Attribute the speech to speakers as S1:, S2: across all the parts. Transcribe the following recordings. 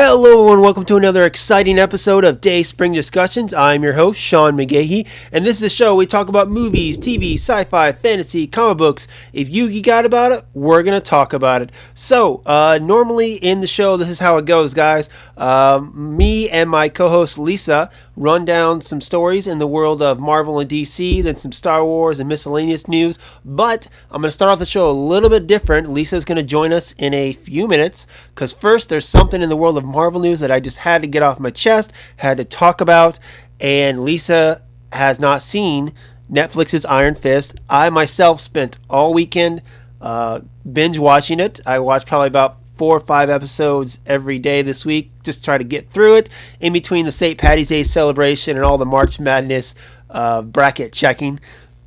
S1: Hello everyone, welcome to another exciting episode of Dayspring Discussions. I'm your host, Sean McGahee, and this is a show we talk about movies, TV, sci-fi, fantasy, comic books. If you geek out about it, we're going to talk about it. So, normally in the show, this is how it goes, guys. Me and my co-host Lisa run down some stories in the world of Marvel and DC, then some Star Wars and miscellaneous news, but I'm going to start off the show a little bit different. Lisa's going to join us in a few minutes, because first there's something in the world of Marvel news that I just had to get off my chest, had to talk about, and Lisa has not seen Netflix's Iron Fist. I myself spent all weekend binge watching it. I watched probably about 4 or 5 episodes every day this week, just try to get through it in between the St. Paddy's Day celebration and all the March Madness bracket checking.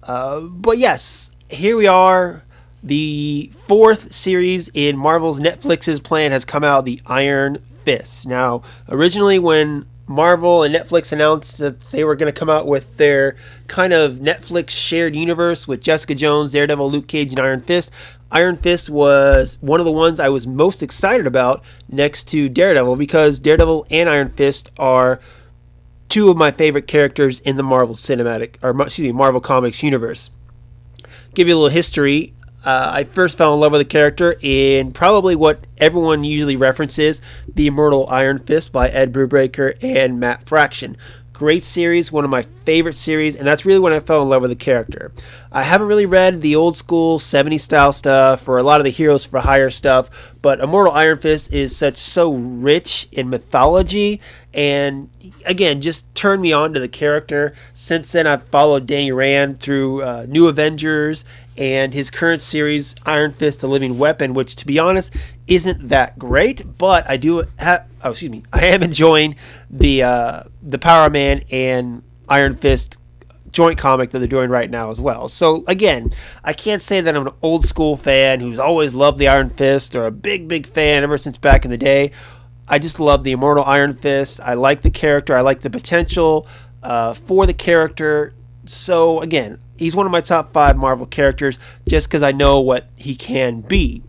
S1: But yes, here we are. The 4th series in Marvel's Netflix's plan has come out, the Iron Fist. Now, originally when Marvel and Netflix announced that they were going to come out with their kind of Netflix shared universe with Jessica Jones, Daredevil, Luke Cage, and Iron Fist, Iron Fist was one of the ones I was most excited about next to Daredevil, because Daredevil and Iron Fist are two of my favorite characters in the Marvel Marvel Comics universe. Give you a little history. I first fell in love with the character in probably what everyone usually references, The Immortal Iron Fist by Ed Brubaker and Matt Fraction. Great series, one of my favorite series, and that's really when I fell in love with the character. I haven't really read the old school 70s style stuff or a lot of the Heroes for Hire stuff, but Immortal Iron Fist is so rich in mythology, and again, just turned me on to the character. Since then, I've followed Danny Rand through New Avengers and his current series, Iron Fist: A Living Weapon, which, to be honest, isn't that great, but I am enjoying the Power Man and Iron Fist joint comic that they're doing right now as well. So again, I can't say that I'm an old school fan who's always loved the Iron Fist, or a big fan ever since back in the day. I just love the Immortal Iron Fist. I like the character. I like the potential for the character. So again, he's one of my top 5 Marvel characters just because I know what he can be.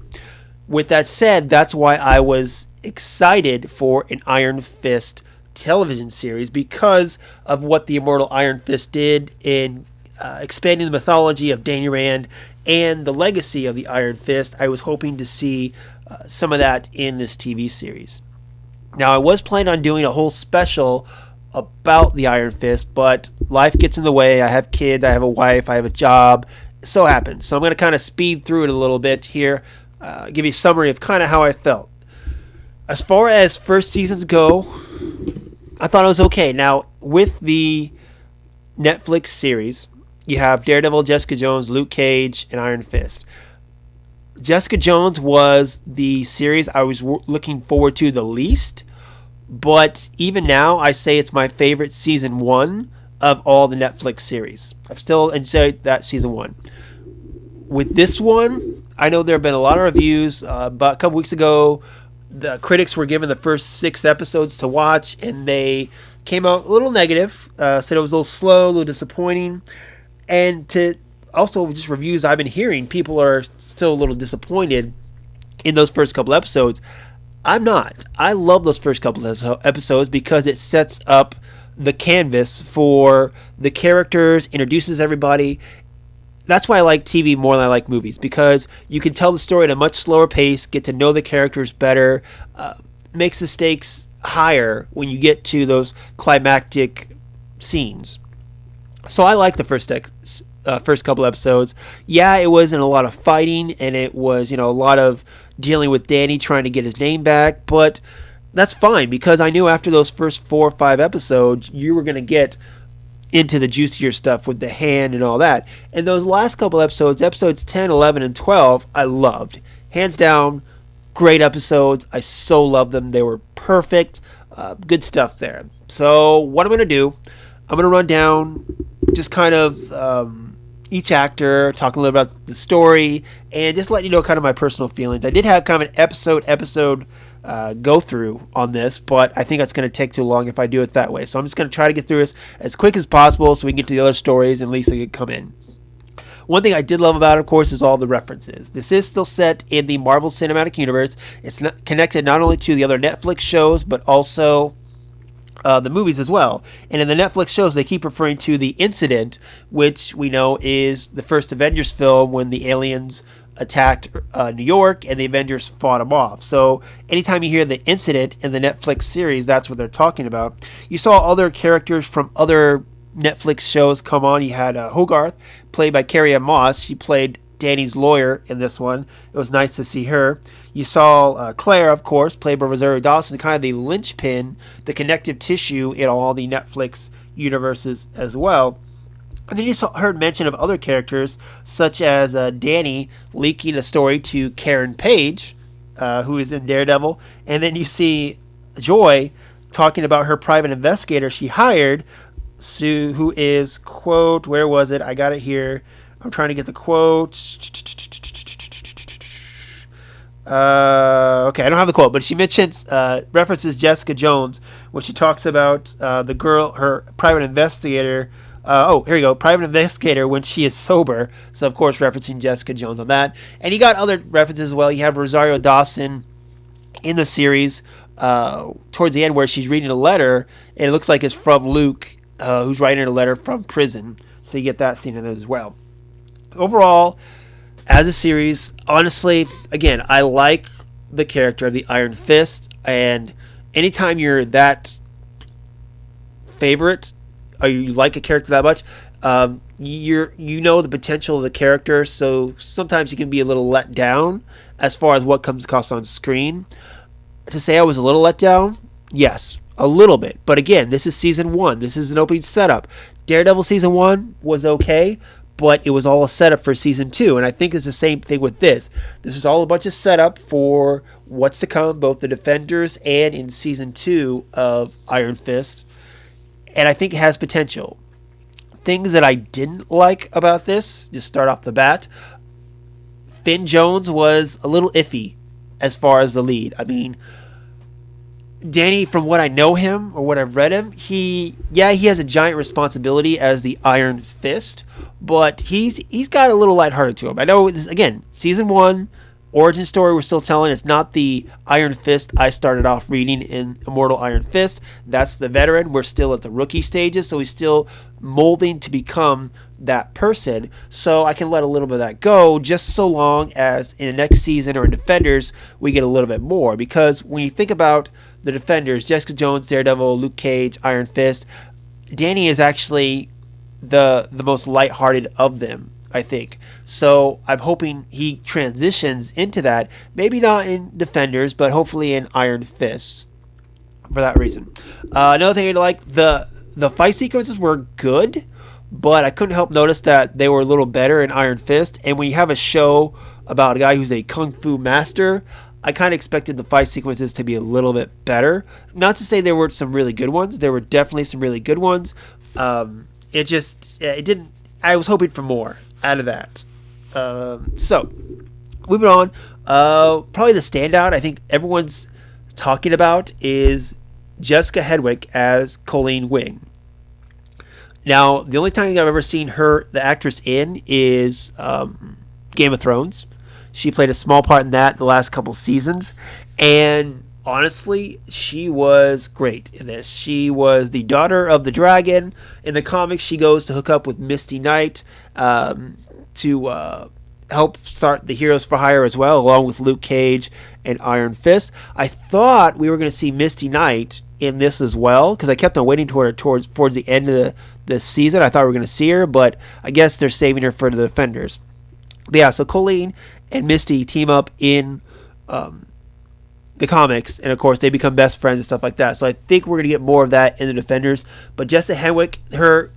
S1: With that said, that's why I was excited for an Iron Fist television series, because of what the Immortal Iron Fist did in expanding the mythology of Danny Rand and the legacy of the Iron Fist. I was hoping to see some of that in this TV series. Now, I was planning on doing a whole special about the Iron Fist, but life gets in the way. I have kids, I have a wife, I have a job. It so happens. So I'm going to kind of speed through it a little bit here, give you a summary of kind of how I felt. As far as first seasons go, I thought it was okay. Now, with the Netflix series, you have Daredevil, Jessica Jones, Luke Cage, and Iron Fist. Jessica Jones was the series I was looking forward to the least, but even now, I say it's my favorite season 1 of all the Netflix series. I've still enjoyed that season 1. With this one, I know there have been a lot of reviews. About a couple weeks ago, the critics were given the first 6 episodes to watch, and they came out a little negative. Said it was a little slow, a little disappointing. And to also just reviews I've been hearing, people are still a little disappointed in those first couple episodes. I'm not. I love those first couple of episodes because it sets up the canvas for the characters, introduces everybody. That's why I like TV more than I like movies, because you can tell the story at a much slower pace, get to know the characters better, makes the stakes higher when you get to those climactic scenes. So I like the first couple episodes. Yeah, it wasn't a lot of fighting, and it was, a lot of dealing with Danny trying to get his name back, but that's fine, because I knew after those first 4 or 5 episodes, you were going to get into the juicier stuff with the hand and all that. And those last couple episodes 10, 11, and 12, I loved. Hands down, great episodes. I so loved them. They were perfect. Good stuff there. So what I'm going to do, I'm going to run down just kind of each actor, talk a little about the story, and just let you know kind of my personal feelings. I did have kind of an episode go through on this, but I think that's going to take too long if I do it that way. So I'm just going to try to get through this as quick as possible so we can get to the other stories and Lisa can come in. One thing I did love about it, of course, is all the references. This is still set in the Marvel Cinematic Universe. It's not connected not only to the other Netflix shows, but also the movies as well. And in the Netflix shows, they keep referring to the incident, which we know is the first Avengers film when the aliens attacked New York and the Avengers fought them off. So anytime you hear the incident in the Netflix series, that's what they're talking about. You saw other characters from other Netflix shows come on. You had Hogarth, played by Carrie-Anne Moss. She played Danny's lawyer in this one. It was nice to see her. You saw Claire, of course, played by Rosario Dawson, kind of the linchpin, the connective tissue in all the Netflix universes as well. And then you heard mention of other characters, such as Danny leaking a story to Karen Page, who is in Daredevil. And then you see Joy talking about her private investigator she hired, Sue, who is, quote, where was it? I got it here. I'm trying to get the quote. Okay, I don't have the quote, but she mentions, references Jessica Jones when she talks about the girl, her private investigator. Here you go. Private investigator when she is sober. So, of course, referencing Jessica Jones on that. And you got other references as well. You have Rosario Dawson in the series towards the end where she's reading a letter, and it looks like it's from Luke, who's writing a letter from prison. So you get that scene in there as well. Overall, as a series, honestly, again, I like the character of the Iron Fist, and anytime you're that favorite, or you like a character that much, you know the potential of the character, so sometimes you can be a little let down as far as what comes across on screen. To say I was a little let down, yes, a little bit. But again, this is season 1. This is an opening setup. Daredevil season 1 was okay, but it was all a setup for season 2, and I think it's the same thing with this. This is all a bunch of setup for what's to come, both the Defenders and in season 2 of Iron Fist, and I think it has potential. Things that I didn't like about this, just start off the bat, Finn Jones was a little iffy as far as the lead. I mean, Danny, from what I know him or what I've read him, he has a giant responsibility as the Iron Fist, but he's got a little lighthearted to him. I know this, again, season 1 origin story we're still telling. It's not the Iron Fist I started off reading in Immortal Iron Fist. That's the veteran. We're still at the rookie stages, so he's still molding to become that person. So I can let a little bit of that go, just so long as in the next season or in Defenders we get a little bit more. Because when you think about the Defenders, Jessica Jones, Daredevil, Luke Cage, Iron Fist, Danny is actually the most lighthearted of them, I think. So I'm hoping he transitions into that. Maybe not in Defenders, but hopefully in Iron Fist for that reason. Another thing I like, the fight sequences were good, but I couldn't help notice that they were a little better in Iron Fist. And when you have a show about a guy who's a kung fu master, I kind of expected the fight sequences to be a little bit better. Not to say there weren't some really good ones. There were definitely some really good ones. It didn't. I was hoping for more out of that. So, moving on. Probably the standout I think everyone's talking about is Jessica Hedwig as Colleen Wing. Now, the only time I've ever seen her, the actress, in is Game of Thrones. She played a small part in that the last couple seasons, and honestly, she was great in this. She was the daughter of the dragon. In the comics, she goes to hook up with Misty Knight to help start the Heroes for Hire as well, along with Luke Cage and Iron Fist. I thought we were going to see Misty Knight in this as well, because I kept on waiting towards the end of the season. I thought we were going to see her, but I guess they're saving her for the Defenders. But yeah, so Colleen and Misty team up in the comics, and of course they become best friends and stuff like that. So I think we're going to get more of that in the Defenders. But Jessica Henwick, her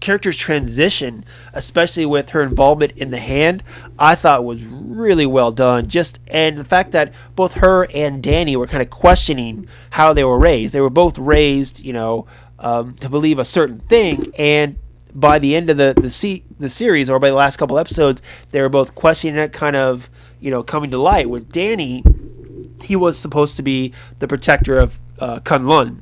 S1: character's transition, especially with her involvement in the Hand, I thought was really well done. And the fact that both her and Danny were kind of questioning how they were raised. They were both raised, to believe a certain thing, and by the end of the series, or by the last couple episodes, they were both questioning it, kind of, coming to light. With Danny, he was supposed to be the protector of Kunlun,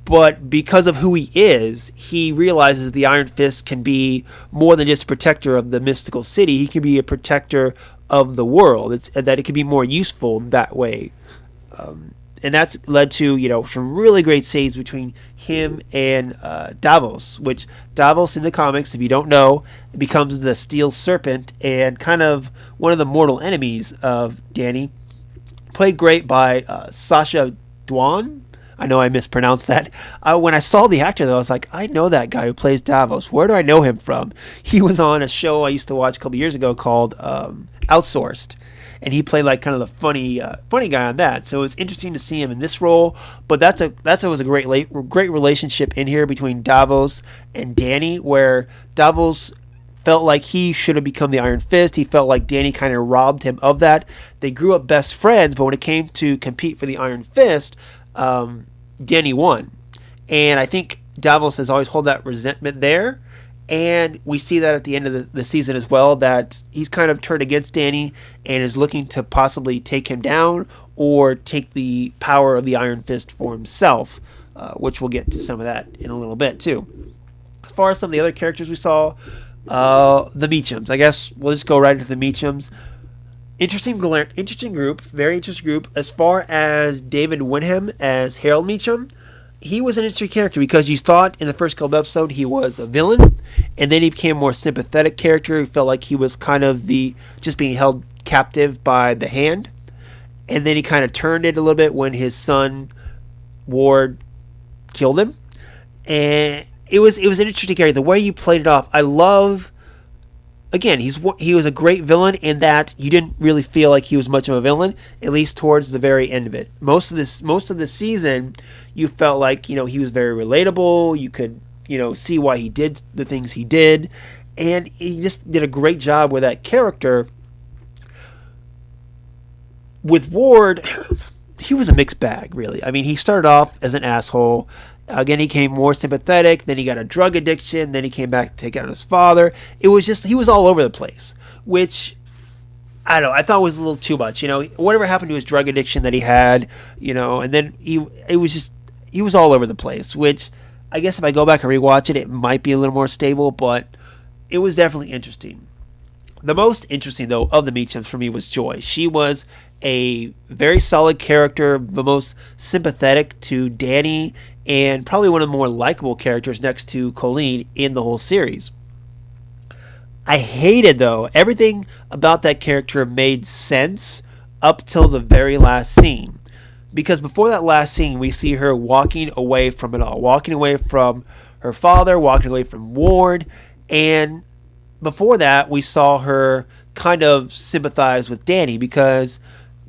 S1: but because of who he is, he realizes the Iron Fist can be more than just a protector of the mystical city. He can be a protector of the world. That it can be more useful that way. And that's led to, some really great scenes between him and Davos, which Davos in the comics, if you don't know, becomes the Steel Serpent and kind of one of the mortal enemies of Danny. Played great by Sasha Dwan. I know I mispronounced that. When I saw the actor, though, I was like, I know that guy who plays Davos. Where do I know him from? He was on a show I used to watch a couple years ago called Outsourced. And he played like kind of the funny guy on that. So it was interesting to see him in this role. But that was a great relationship in here between Davos and Danny, where Davos felt like he should have become the Iron Fist. He felt like Danny kind of robbed him of that. They grew up best friends, but when it came to compete for the Iron Fist, Danny won. And I think Davos has always held that resentment there. And we see that at the end of the season as well, that he's kind of turned against Danny and is looking to possibly take him down or take the power of the Iron Fist for himself, which we'll get to some of that in a little bit too. As far as some of the other characters we saw, the Meachums. I guess we'll just go right into the Meachums. Interesting group, very interesting group. As far as David Wenham as Harold Meachum, he was an interesting character because you thought in the first couple episodes he was a villain, and then he became a more sympathetic character. He felt like he was kind of just being held captive by the Hand, and then he kind of turned it a little bit when his son Ward killed him, and it was an interesting character. The way you played it off, I love. Again, he was a great villain in that you didn't really feel like he was much of a villain, at least towards the very end of it. Most of the season, you felt like he was very relatable. You could see why he did the things he did, and he just did a great job with that character. With Ward, he was a mixed bag, really. I mean, he started off as an asshole. Again, he became more sympathetic. Then he got a drug addiction. Then he came back to take out his father. It was just, he was all over the place, which, I don't know, I thought was a little too much. Whatever happened to his drug addiction that he had, and then he was all over the place, which I guess if I go back and rewatch it, it might be a little more stable, but it was definitely interesting. The most interesting, though, of the Meachums for me was Joy. She was a very solid character, the most sympathetic to Danny, and probably one of the more likable characters next to Colleen in the whole series. I hated, though, everything about that character made sense up till the very last scene. Because before that last scene, we see her walking away from it all. Walking away from her father, walking away from Ward. And before that, we saw her kind of sympathize with Danny because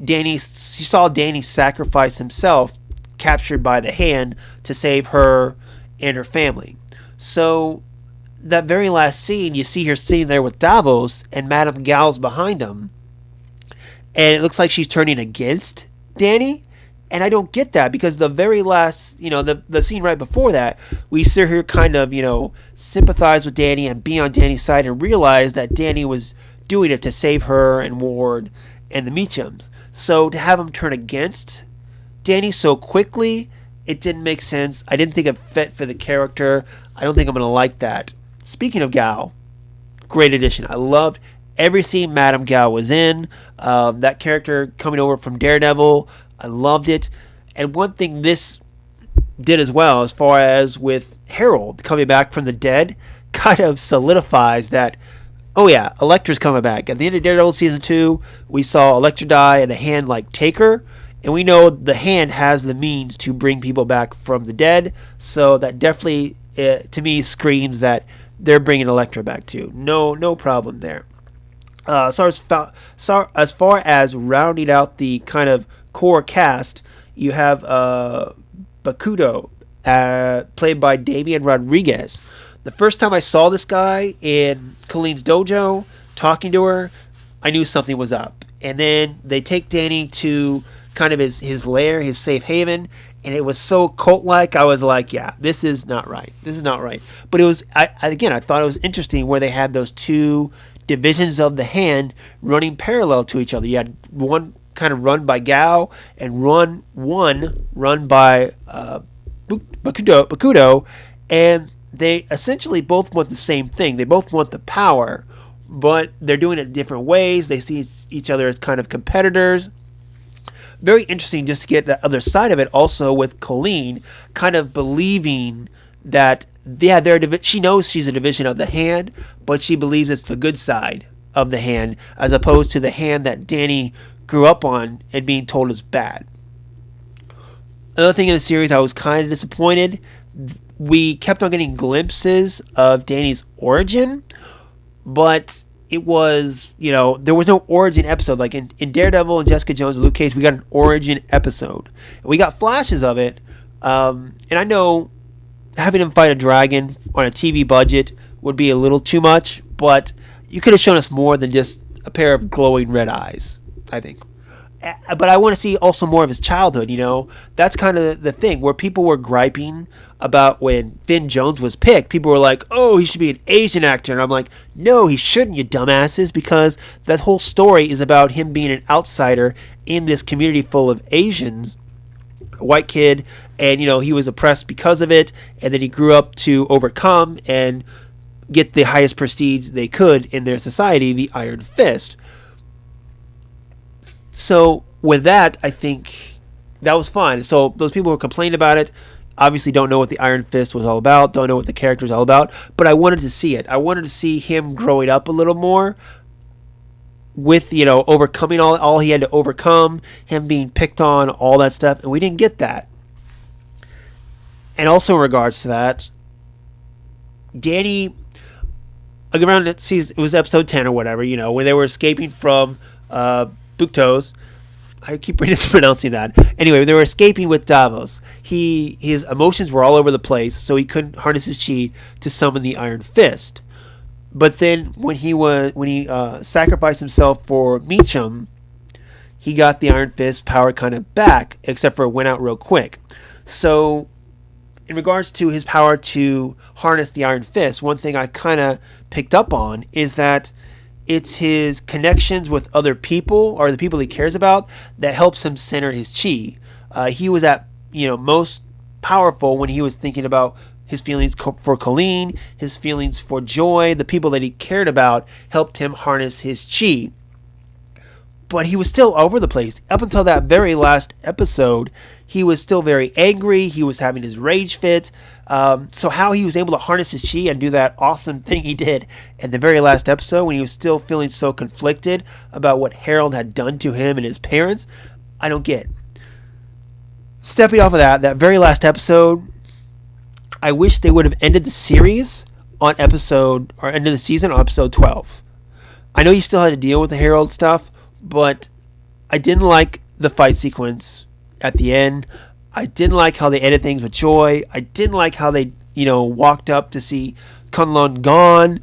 S1: she saw Danny sacrifice himself, captured by the Hand, to save her and her family. So that very last scene, you see her sitting there with Davos and Madame Gal's behind him, and it looks like she's turning against Danny. And I don't get that because the very last, the scene right before that, we see her kind of, sympathize with Danny and be on Danny's side and realize that Danny was doing it to save her and Ward and the Meachums. So to have him turn against Danny so quickly, it didn't make sense. I didn't think it fit for the character. I don't think I'm going to like that. Speaking of Gal, great addition. I loved every scene Madame Gal was in. That character coming over from Daredevil, I loved it. And one thing this did as well, as far as with Harold coming back from the dead, kind of solidifies that, oh yeah, Elektra's coming back. At the end of Daredevil Season 2, we saw Elektra die and the Hand take her. And we know the Hand has the means to bring people back from the dead. So that definitely, to me, screams that they're bringing Elektra back too. No problem there. As far as rounding out the kind of core cast, you have Bakudo, played by Damian Rodriguez. The first time I saw this guy in Colleen's dojo, talking to her, I knew something was up. And then they take Danny to kind of his lair, his safe haven, and it was so cult-like. I was like, yeah, this is not right. But it was, I thought it was interesting where they had those two divisions of the Hand running parallel to each other. You had one kind of run by Gal and one run by Bakudo, and they essentially both want the same thing. They both want the power, but they're doing it different ways. They see each other as kind of competitors. Very interesting just to get the other side of it. Also with Colleen kind of believing that she knows she's a division of the hand, but she believes it's the good side of the hand as opposed to the hand that Danny grew up on and being told is bad. Another thing in the series, I was kind of disappointed. We kept on getting glimpses of Danny's origin, but it was, there was no origin episode. Like in Daredevil and Jessica Jones and Luke Cage, we got an origin episode. We got flashes of it, and I know having him fight a dragon on a TV budget would be a little too much, but you could have shown us more than just a pair of glowing red eyes, I think. But I want to see also more of his childhood, That's kind of the thing where people were griping about when Finn Jones was picked. People were like, oh, he should be an Asian actor. And I'm like, no, he shouldn't, you dumbasses, because that whole story is about him being an outsider in this community full of Asians. A white kid, and, he was oppressed because of it, and then he grew up to overcome and get the highest prestige they could in their society, the Iron Fist. So with that, I think that was fine. So those people who complained about it obviously don't know what the Iron Fist was all about, don't know what the character was all about, but I wanted to see it. I wanted to see him growing up a little more with, overcoming all he had to overcome, him being picked on, all that stuff, and we didn't get that. And also in regards to that, Danny, around it was episode 10 or whatever, when they were escaping from Buktos. I keep mispronouncing that. Anyway, they were escaping with Davos. His emotions were all over the place, so he couldn't harness his chi to summon the Iron Fist. But then when he sacrificed himself for Meacham, he got the Iron Fist power kind of back, except for it went out real quick. So in regards to his power to harness the Iron Fist, one thing I kind of picked up on is that it's his connections with other people or the people he cares about that helps him center his chi. He was at most powerful when he was thinking about his feelings for Colleen, his feelings for Joy, the people that he cared about helped him harness his chi. But he was still over the place. Up until that very last episode, he was still very angry. He was having his rage fit. So how he was able to harness his chi and do that awesome thing he did in the very last episode when he was still feeling so conflicted about what Harold had done to him and his parents, I don't get. Stepping off of that very last episode, I wish they would have ended the series on ended the season on episode 12. I know you still had to deal with the Harold stuff, but I didn't like the fight sequence at the end. I didn't like how they ended things with Joy. I didn't like how they, walked up to see Kunlun gone.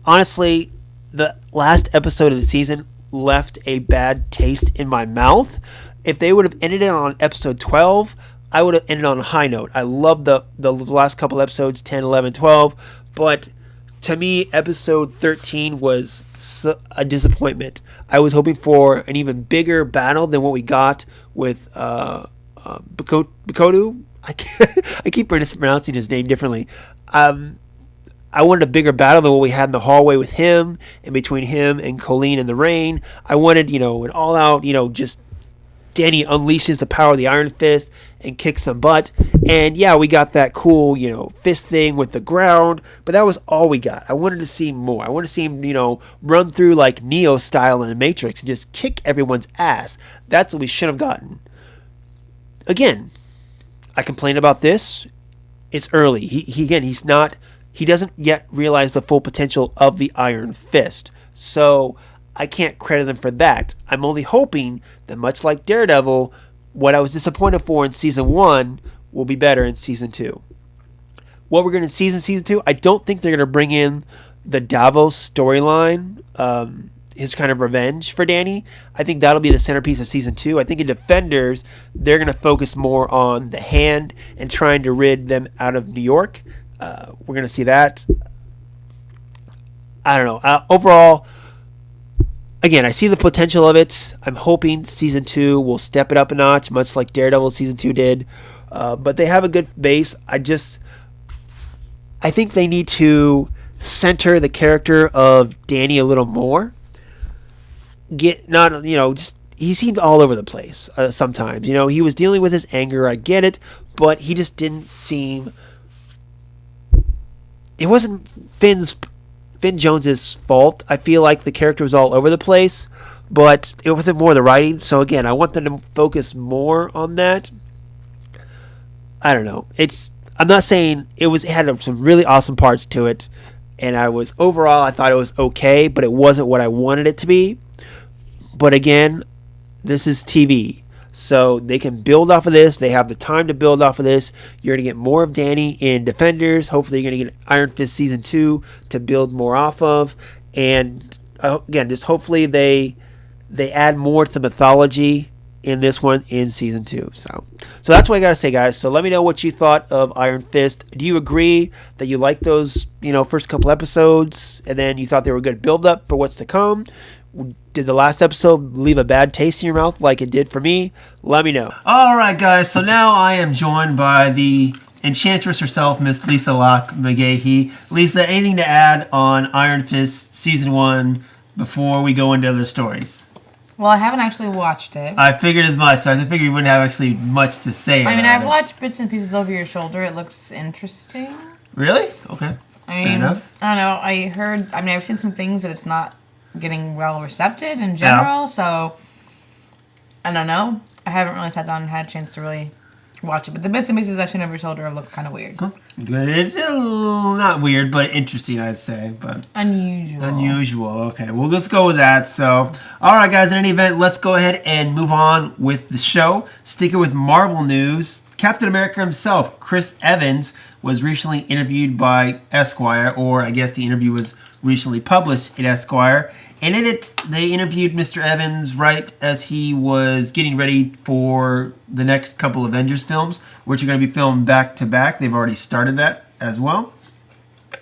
S1: Honestly, the last episode of the season left a bad taste in my mouth. If they would have ended it on episode 12, I would have ended on a high note. I loved the last couple episodes, 10, 11, 12, but to me, episode 13 was a disappointment. I was hoping for an even bigger battle than what we got with Bakodu. I keep pronouncing his name differently. I wanted a bigger battle than what we had in the hallway with him and between him and Colleen in the rain. I wanted, an all-out, just Danny unleashes the power of the Iron Fist and kicks some butt. And yeah, we got that cool, fist thing with the ground, but that was all we got. I wanted to see more. I wanted to see him, run through like Neo style in the Matrix and just kick everyone's ass. That's what we should have gotten. Again, I complain about this. It's early. He doesn't yet realize the full potential of the Iron Fist. So I can't credit him for that. I'm only hoping that much like Daredevil, what I was disappointed for in season 1 will be better in season 2. What we're going to see in season 2, I don't think they're going to bring in the Davos storyline, his kind of revenge for Danny. I think that'll be the centerpiece of season 2. I think in Defenders, they're going to focus more on the Hand and trying to rid them out of New York. We're going to see that. I don't know. Overall, again, I see the potential of it. I'm hoping season 2 will step it up a notch, much like Daredevil season 2 did. but they have a good base. I think they need to center the character of Danny a little more. Just he seemed all over the place sometimes. He was dealing with his anger. I get it, but he just didn't seem. It wasn't Finn Jones's fault. I feel like the character was all over the place, but it wasn't more the writing. So again, I want them to focus more on that. I don't know. I'm not saying it had some really awesome parts to it, and I thought it was okay, but it wasn't what I wanted it to be. But again, this is TV, so they can build off of this. They have the time to build off of this. You're going to get more of Danny in Defenders. Hopefully, you're going to get Iron Fist Season 2 to build more off of. And again, just hopefully they add more to the mythology in this one in Season 2. So that's what I got to say, guys. So let me know what you thought of Iron Fist. Do you agree that you liked those first couple episodes, and then you thought they were a good build-up for what's to come? Did the last episode leave a bad taste in your mouth like it did for me? Let me know. All right, guys. So now I am joined by the Enchantress herself, Miss Lisa Locke McGahee. Lisa, anything to add on Iron Fist Season 1 before we go into other stories?
S2: Well, I haven't actually watched it.
S1: I figured as much. I figured you wouldn't have actually much to say
S2: I mean, I've watched bits and pieces over your shoulder. It looks interesting.
S1: Really? Okay.
S2: Fair enough. I don't know. I've seen some things that it's not getting well recepted in general, so I don't know. I haven't really sat down and had a chance to really watch it, but the bits and pieces I've seen over your shoulder have looked kind of weird.
S1: It's not weird, but interesting, I'd say. But unusual. Okay, well, let's go with that. So, all right, guys. In any event, let's go ahead and move on with the show. Sticking with Marvel news, Captain America himself, Chris Evans, was recently interviewed by Esquire, or I guess the interview was recently published in Esquire. And in it, they interviewed Mr. Evans right as he was getting ready for the next couple Avengers films, which are going to be filmed back to back. They've already started that as well.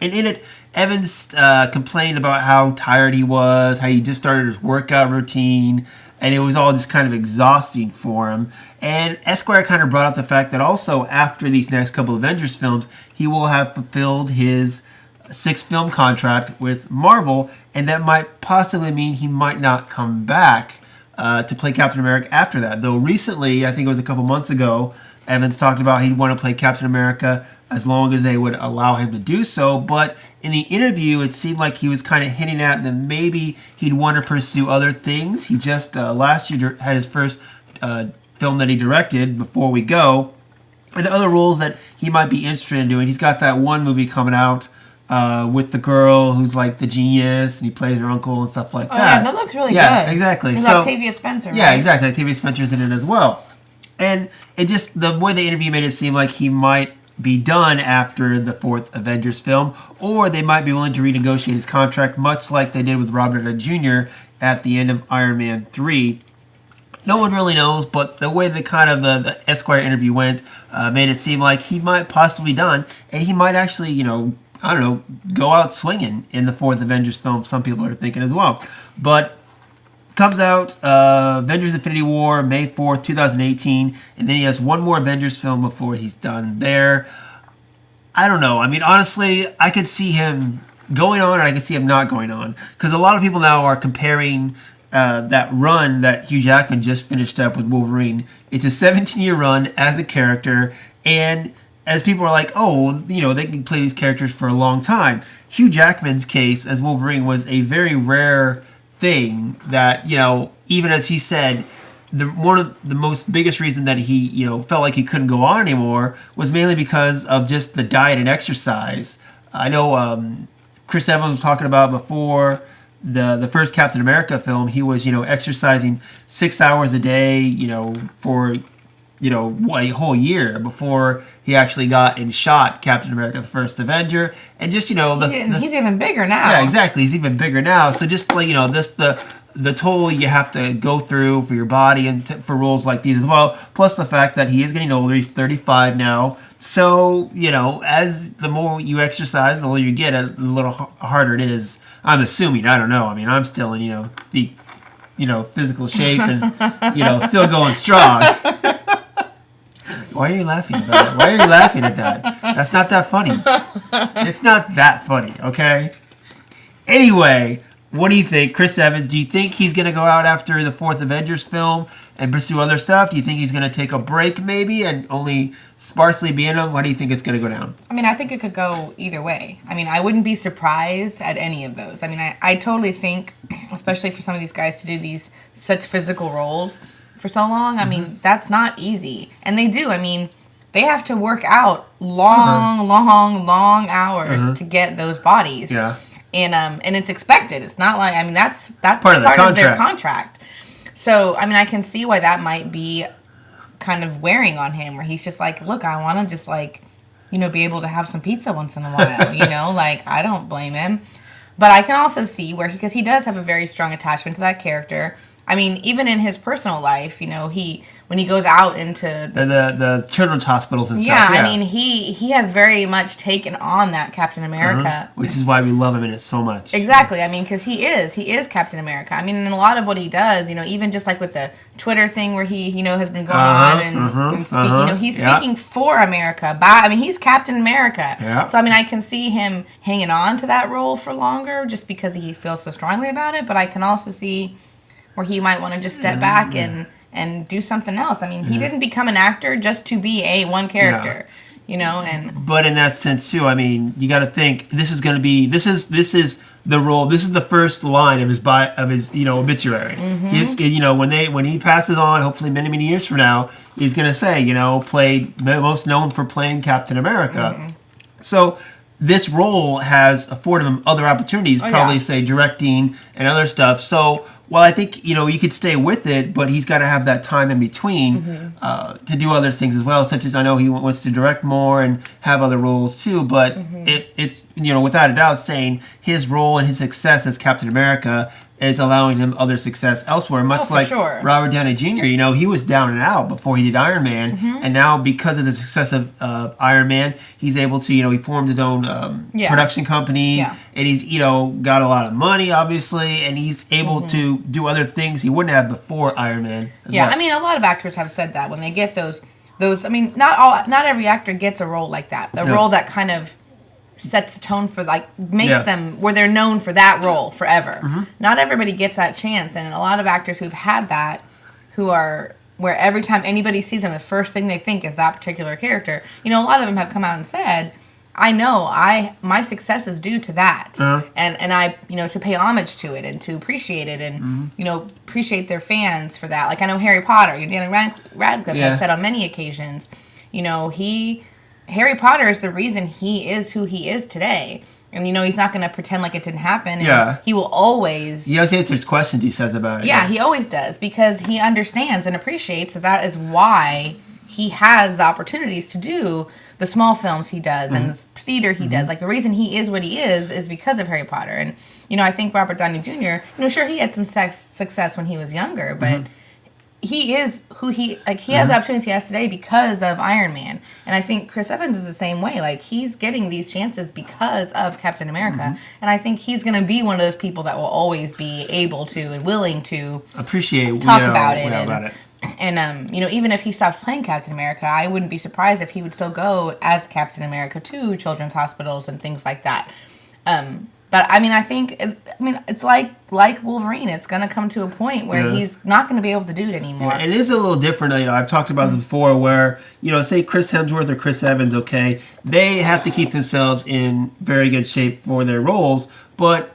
S1: And in it, Evans complained about how tired he was, how he just started his workout routine, and it was all just kind of exhausting for him. And Esquire kind of brought up the fact that also after these next couple Avengers films, he will have fulfilled his 6-film contract with Marvel, and that might possibly mean he might not come back to play Captain America after that. Though recently, I think it was a couple months ago, Evans talked about he'd want to play Captain America as long as they would allow him to do so. But in the interview, it seemed like he was kind of hinting at that maybe he'd want to pursue other things. He just last year had his first film that he directed, Before We Go, and the other roles that he might be interested in doing. He's got that one movie coming out with the girl who's like the genius, and he plays her uncle and stuff like that.
S2: Yeah, that looks really good.
S1: Yeah, exactly.
S2: So, Octavia Spencer, right?
S1: Yeah, exactly. Octavia Spencer's in it as well. And it just, the way the interview made it seem like he might be done after the 4th Avengers film, or they might be willing to renegotiate his contract, much like they did with Robert Downey Jr. at the end of Iron Man 3. No one really knows, but the way the kind of the Esquire interview went made it seem like he might possibly be done, and he might actually, go out swinging in the 4th Avengers film. Some people are thinking as well. But comes out Avengers Infinity War, May 4th, 2018, and then he has one more Avengers film before he's done there. I don't know. I mean, honestly, I could see him going on, and I could see him not going on, because a lot of people now are comparing that run that Hugh Jackman just finished up with Wolverine. It's a 17-year run as a character, and as people are like, they can play these characters for a long time. Hugh Jackman's case as Wolverine was a very rare thing that, even as he said, one of the most biggest reason that he, felt like he couldn't go on anymore was mainly because of just the diet and exercise. I know Chris Evans was talking about before the first Captain America film, he was, exercising 6 hours a day, for a whole year before he actually got and shot Captain America: The First Avenger. And just,
S2: he's even bigger now.
S1: Yeah, exactly. He's even bigger now. So just like, the toll you have to go through for your body and for roles like these as well. Plus the fact that he is getting older. He's 35 now. So, as the more you exercise, the older you get, a little harder it is. I'm assuming. I don't know. I mean, I'm still in, physical shape and, still going strong. Why are you laughing at that? Why are you laughing at that? That's not that funny. It's not that funny, okay? Anyway, what do you think? Chris Evans, do you think he's going to go out after the fourth Avengers film and pursue other stuff? Do you think he's going to take a break maybe and only sparsely be in them? How do you think it's going to go down?
S2: I mean, I think it could go either way. I mean, I wouldn't be surprised at any of those. I mean, I totally think, especially for some of these guys to do these such physical roles for so long, I mean, that's not easy. And they do. I mean, they have to work out long hours to get those bodies.
S1: Yeah.
S2: And it's expected. It's not like, I mean, that's
S1: part of
S2: their contract. So, I mean, I can see why that might be kind of wearing on him, where he's just like, look, I want to just like, you know, be able to have some pizza once in a while, you know, like, I don't blame him. But I can also see where, because he does have a very strong attachment to that character. I mean, even in his personal life, you know, when he goes out into
S1: the children's hospitals and stuff.
S2: Yeah, I mean, he has very much taken on that Captain America.
S1: Which is why we love him in it so much.
S2: Exactly. I mean, because he is Captain America. I mean, in a lot of what he does, you know, even just like with the Twitter thing where he, you know, has been going on and speak, you know, he's speaking for America. I mean, he's Captain America.
S1: Yeah.
S2: So, I mean, I can see him hanging on to that role for longer just because he feels so strongly about it. But I can also see where he might want to just step back and do something else. I mean, he didn't become an actor just to be one character, you know. And
S1: but in that sense too, I mean, you got to think this is going to be this is the role. This is the first line of his you know, obituary. He's, you know, when he passes on, hopefully many years from now, he's going to say, you know, most known for playing Captain America. So this role has afforded him other opportunities, probably say directing and other stuff. So, well, I think, you know, you could stay with it, but he's got to have that time in between to do other things as well, such as I know he wants to direct more and have other roles too. But it's, you know, without a doubt, saying his role and his success as Captain America is allowing him other success elsewhere. Much like Robert Downey Jr., you know, he was down and out before he did Iron Man. And now because of the success of Iron Man, he's able to, you know, he formed his own production company. And he's, you know, got a lot of money, obviously. And he's able to do other things he wouldn't have before Iron Man.
S2: Yeah, I mean, a lot of actors have said that when they get those, I mean, not every actor gets a role like that. The role that kind of sets the tone for, like, makes them where they're known for that role forever. Not everybody gets that chance, and a lot of actors who've had that, who are where every time anybody sees them, the first thing they think is that particular character. You know, a lot of them have come out and said, I know my success is due to that, and I, you know, to pay homage to it and to appreciate it and you know, appreciate their fans for that. Like, I know Harry Potter, Daniel Radcliffe has said on many occasions, you know, Harry Potter is the reason he is who he is today. And, you know, he's not going to pretend like it didn't happen. And he will always...
S1: He always answers questions he says about it.
S2: Yeah, he always does. Because he understands and appreciates that is why he has the opportunities to do the small films he does and the theater he does. Like, the reason he is what he is because of Harry Potter. And, you know, I think Robert Downey Jr., you know, sure, he had some success when he was younger, but... He is who he has the opportunities he has today because of Iron Man. And I think Chris Evans is the same way. Like, he's getting these chances because of Captain America. And I think he's going to be one of those people that will always be able to and willing to talk about it. And you know, even if he stops playing Captain America, I wouldn't be surprised if he would still go as Captain America to children's hospitals and things like that. But I mean, I think it's like Wolverine. It's going to come to a point where he's not going to be able to do it anymore.
S1: Yeah, and it is a little different. You know, I've talked about this before, where, you know, say Chris Hemsworth or Chris Evans, okay, they have to keep themselves in very good shape for their roles, but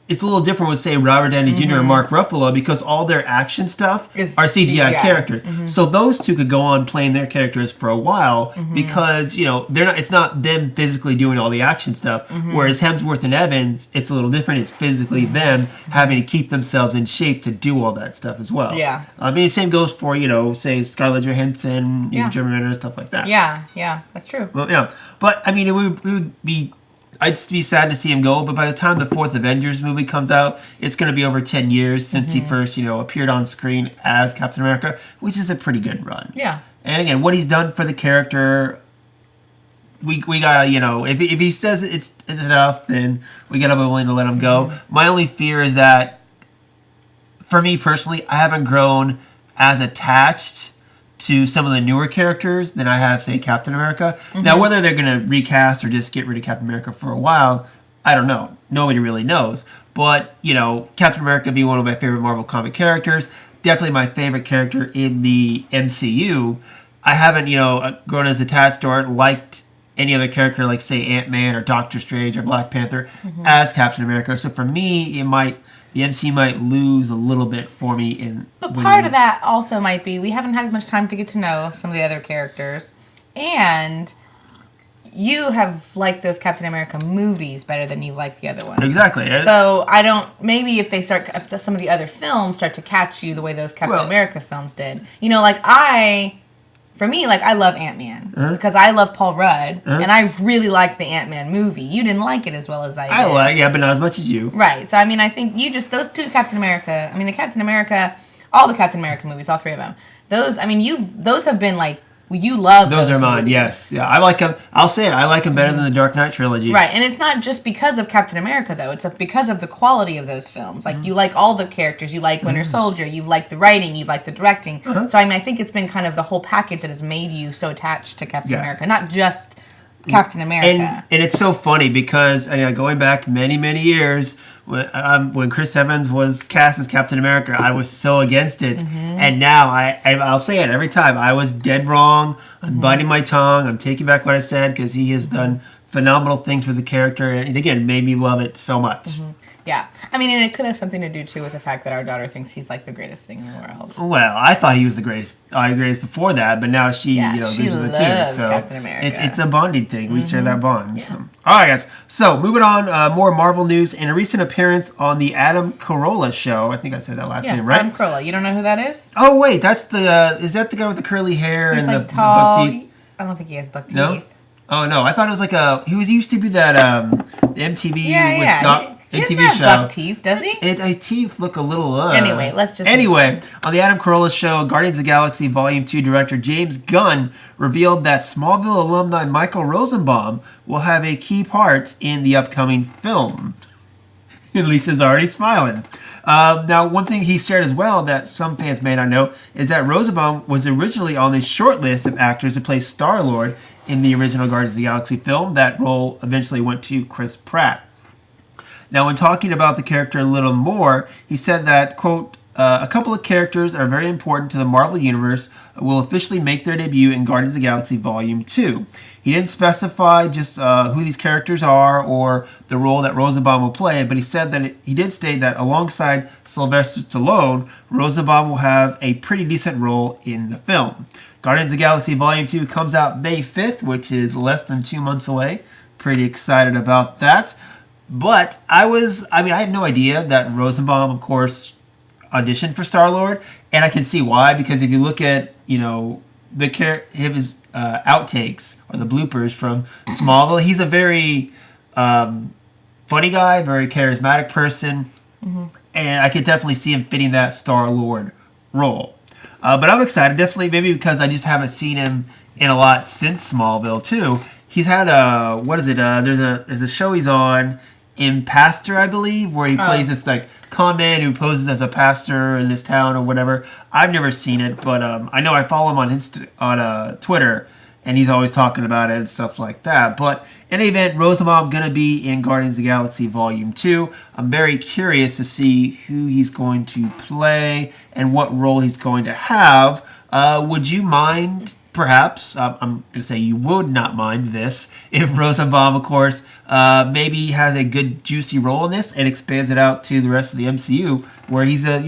S1: it's a little different with, say, Robert Downey Jr. or Mark Ruffalo, because all their action stuff are CGI characters. So those two could go on playing their characters for a while because, you know, they're not. It's not them physically doing all the action stuff. Whereas Hemsworth and Evans, it's a little different. It's physically them having to keep themselves in shape to do all that stuff as well. Yeah. I mean, the same goes for, you know, say Scarlett Johansson, you know, Jeremy Renner and stuff like that.
S2: Yeah, that's true.
S1: Well, yeah, but I mean, it would be. I'd be sad to see him go, but by the time the fourth Avengers movie comes out, it's going to be over 10 years since he first, you know, appeared on screen as Captain America, which is a pretty good run.
S2: Yeah.
S1: And again, what he's done for the character, we gotta, you know, if he says it's enough, then we gotta be willing to let him go. My only fear is that, for me personally, I haven't grown as attached to some of the newer characters than I have, say, Captain America. Now, whether they're going to recast or just get rid of Captain America for a while, I don't know. Nobody really knows. But, Captain America being one of my favorite Marvel comic characters, definitely my favorite character in the MCU. I haven't, grown as attached or liked any other character like, say, Ant-Man or Doctor Strange or Black Panther as Captain America. So for me, the MCU might lose a little bit for me in.
S2: But part of that also might be we haven't had as much time to get to know some of the other characters, and you have liked those Captain America movies better than you've liked the other ones.
S1: Exactly.
S2: So I don't. Maybe if some of the other films start to catch you the way those Captain America films did, For me, I love Ant-Man because I love Paul Rudd, and I really liked the Ant-Man movie. You didn't like it as well as I did.
S1: Yeah, but not as much as you.
S2: Right. So, I think those two Captain America, all the Captain America movies, all three of them, those have been you love those
S1: are mine,
S2: movies.
S1: yes. Yeah, I like them. I'll say it, I like them better than the Dark Knight trilogy.
S2: Right, and it's not just because of Captain America, though. It's because of the quality of those films. You like all the characters. You like Winter Soldier. You like the writing. You like the directing. So, I think it's been kind of the whole package that has made you so attached to Captain America, not just Captain America.
S1: And it's so funny because, going back many, many years, when Chris Evans was cast as Captain America, I was so against it. And now, I'll say it every time, I was dead wrong. I'm biting my tongue. I'm taking back what I said because he has done phenomenal things with the character. And again, made me love it so much.
S2: Yeah. And it could have something to do, too, with the fact that our daughter thinks he's the greatest thing in the world.
S1: Well, I thought he was the greatest before that, but now she,
S2: she
S1: loves
S2: it too.
S1: So
S2: Captain America.
S1: It's a bonding thing. We share that bond. Yeah. So. All right, guys. So, moving on, more Marvel news. In a recent appearance on the Adam Carolla show, I think I said that last name, right?
S2: Adam Carolla. You don't know who that is?
S1: Oh, wait. That's is that the guy with the curly hair
S2: he's
S1: and the
S2: tall.
S1: buck teeth?
S2: I don't think he has buck teeth.
S1: No? Oh, no. I thought it was he used to be that MTV with
S2: He doesn't have buck teeth, does he?
S1: His teeth look a little...
S2: Anyway, let's just...
S1: Anyway, on the Adam Carolla show, Guardians of the Galaxy Volume 2 director James Gunn revealed that Smallville alumni Michael Rosenbaum will have a key part in the upcoming film. Lisa's already smiling. Now, one thing he shared as well that some fans may not know is that Rosenbaum was originally on the short list of actors to play Star-Lord in the original Guardians of the Galaxy film. That role eventually went to Chris Pratt. Now, when talking about the character a little more, he said that, quote, a couple of characters are very important to the Marvel Universe will officially make their debut in Guardians of the Galaxy Volume 2. He didn't specify just who these characters are or the role that Rosenbaum will play, but he said that he did state that alongside Sylvester Stallone, Rosenbaum will have a pretty decent role in the film. Guardians of the Galaxy Volume 2 comes out May 5th, which is less than 2 months away. Pretty excited about that. But I had no idea that Rosenbaum, of course, auditioned for Star-Lord, and I can see why, because if you look at, his outtakes or the bloopers from Smallville, he's a very funny guy, very charismatic person, and I could definitely see him fitting that Star-Lord role. But I'm excited, definitely, maybe because I just haven't seen him in a lot since Smallville, too. He's had there's a show he's on, Pastor, I believe, where he plays this con man who poses as a pastor in this town or whatever. I've never seen it, but I know I follow him on Twitter, and he's always talking about it and stuff like that. But in any event, Rosenbaum gonna be in Guardians of the Galaxy Volume 2. I'm very curious to see who he's going to play and what role he's going to have. Would you mind? Perhaps, I'm going to say you would not mind this, if Rosenbaum, of course, maybe has a good juicy role in this and expands it out to the rest of the MCU, where he's an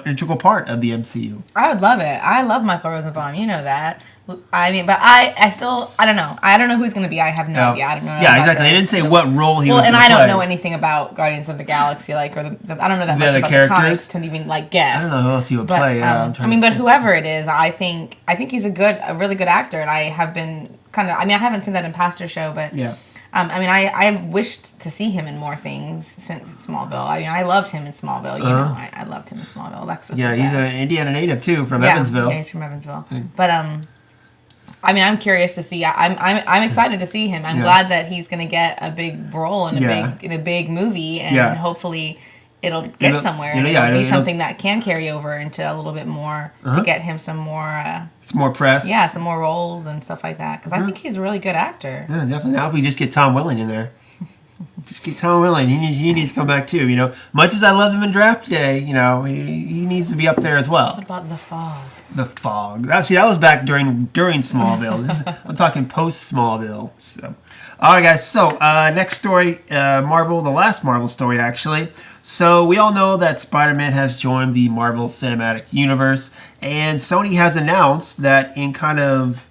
S1: integral part of the MCU.
S2: I would love it. I love Michael Rosenbaum. You know that. But I don't know. I don't know who he's going to be. I have no idea. I don't know.
S1: Yeah, exactly. They didn't say what role he was going to play.
S2: Well, and I don't know anything about Guardians of the Galaxy, or I don't know that much about the comics to even guess.
S1: I don't know who else he would play.
S2: But whoever it is, I think he's a really good actor, and I have been I haven't seen that in Pastor show, but
S1: yeah.
S2: I've wished to see him in more things since Smallville. I loved him in Smallville. I loved him in Smallville. Lex was
S1: he's an Indiana native too, from Evansville.
S2: Yeah, he's from Evansville. But I'm curious to see. I'm excited to see him. I'm glad that he's going to get a big role in a big movie, and hopefully it'll get somewhere.
S1: You know,
S2: It'll be something that can carry over into a little bit more to get him some more.
S1: Some more press.
S2: Yeah, some more roles and stuff like that. Because I think he's a really good actor.
S1: Yeah, definitely. Now if we just get Tom Welling in there. Just get Tom Welling. He needs to come back too. Much as I love him in Draft Day, he needs to be up there as well.
S2: What about The Fog?
S1: The Fog. That was back during Smallville. I'm talking post Smallville. So, all right, guys. So next story, Marvel, the last Marvel story actually. So we all know that Spider-Man has joined the Marvel Cinematic Universe, and Sony has announced that in kind of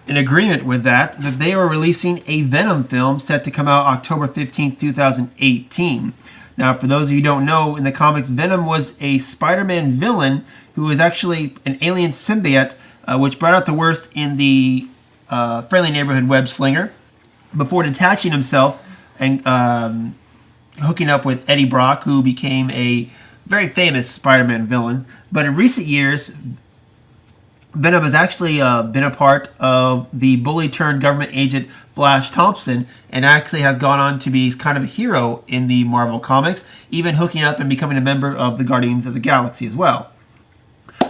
S1: in agreement with that they are releasing a Venom film set to come out October 15th, 2018. Now, for those of you who don't know, in the comics, Venom was a Spider-Man villain who was actually an alien symbiote, which brought out the worst in the Friendly Neighborhood web slinger before detaching himself and hooking up with Eddie Brock, who became a very famous Spider-Man villain. But in recent years, Venom has actually been a part of the bully-turned-government agent Flash Thompson, and actually has gone on to be kind of a hero in the Marvel Comics, even hooking up and becoming a member of the Guardians of the Galaxy as well.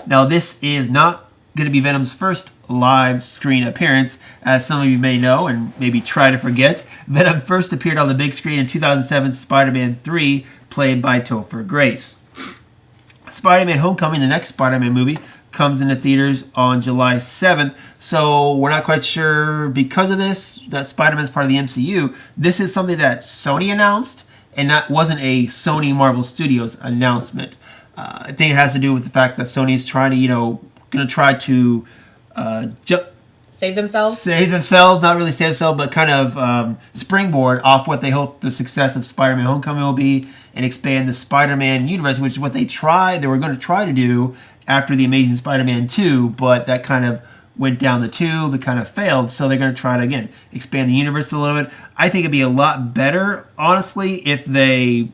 S1: Now, this is not going to be Venom's first live screen appearance, as some of you may know and maybe try to forget. Venom first appeared on the big screen in 2007's Spider-Man 3, played by Topher Grace. Spider-Man Homecoming, the next Spider-Man movie, comes into theaters on July 7th, so we're not quite sure because of this that Spider-Man's part of the MCU. This is something that Sony announced, and that wasn't a Sony Marvel Studios announcement. I think it has to do with the fact that Sony is trying to, going to try to
S2: Save themselves?
S1: Not really save themselves, but kind of springboard off what they hope the success of Spider-Man Homecoming will be and expand the Spider-Man universe, which is what they were going to try to do after The Amazing Spider-Man 2, but that kind of went down the tube. It kind of failed, so they're going to try to, again, expand the universe a little bit. I think it'd be a lot better, honestly, if they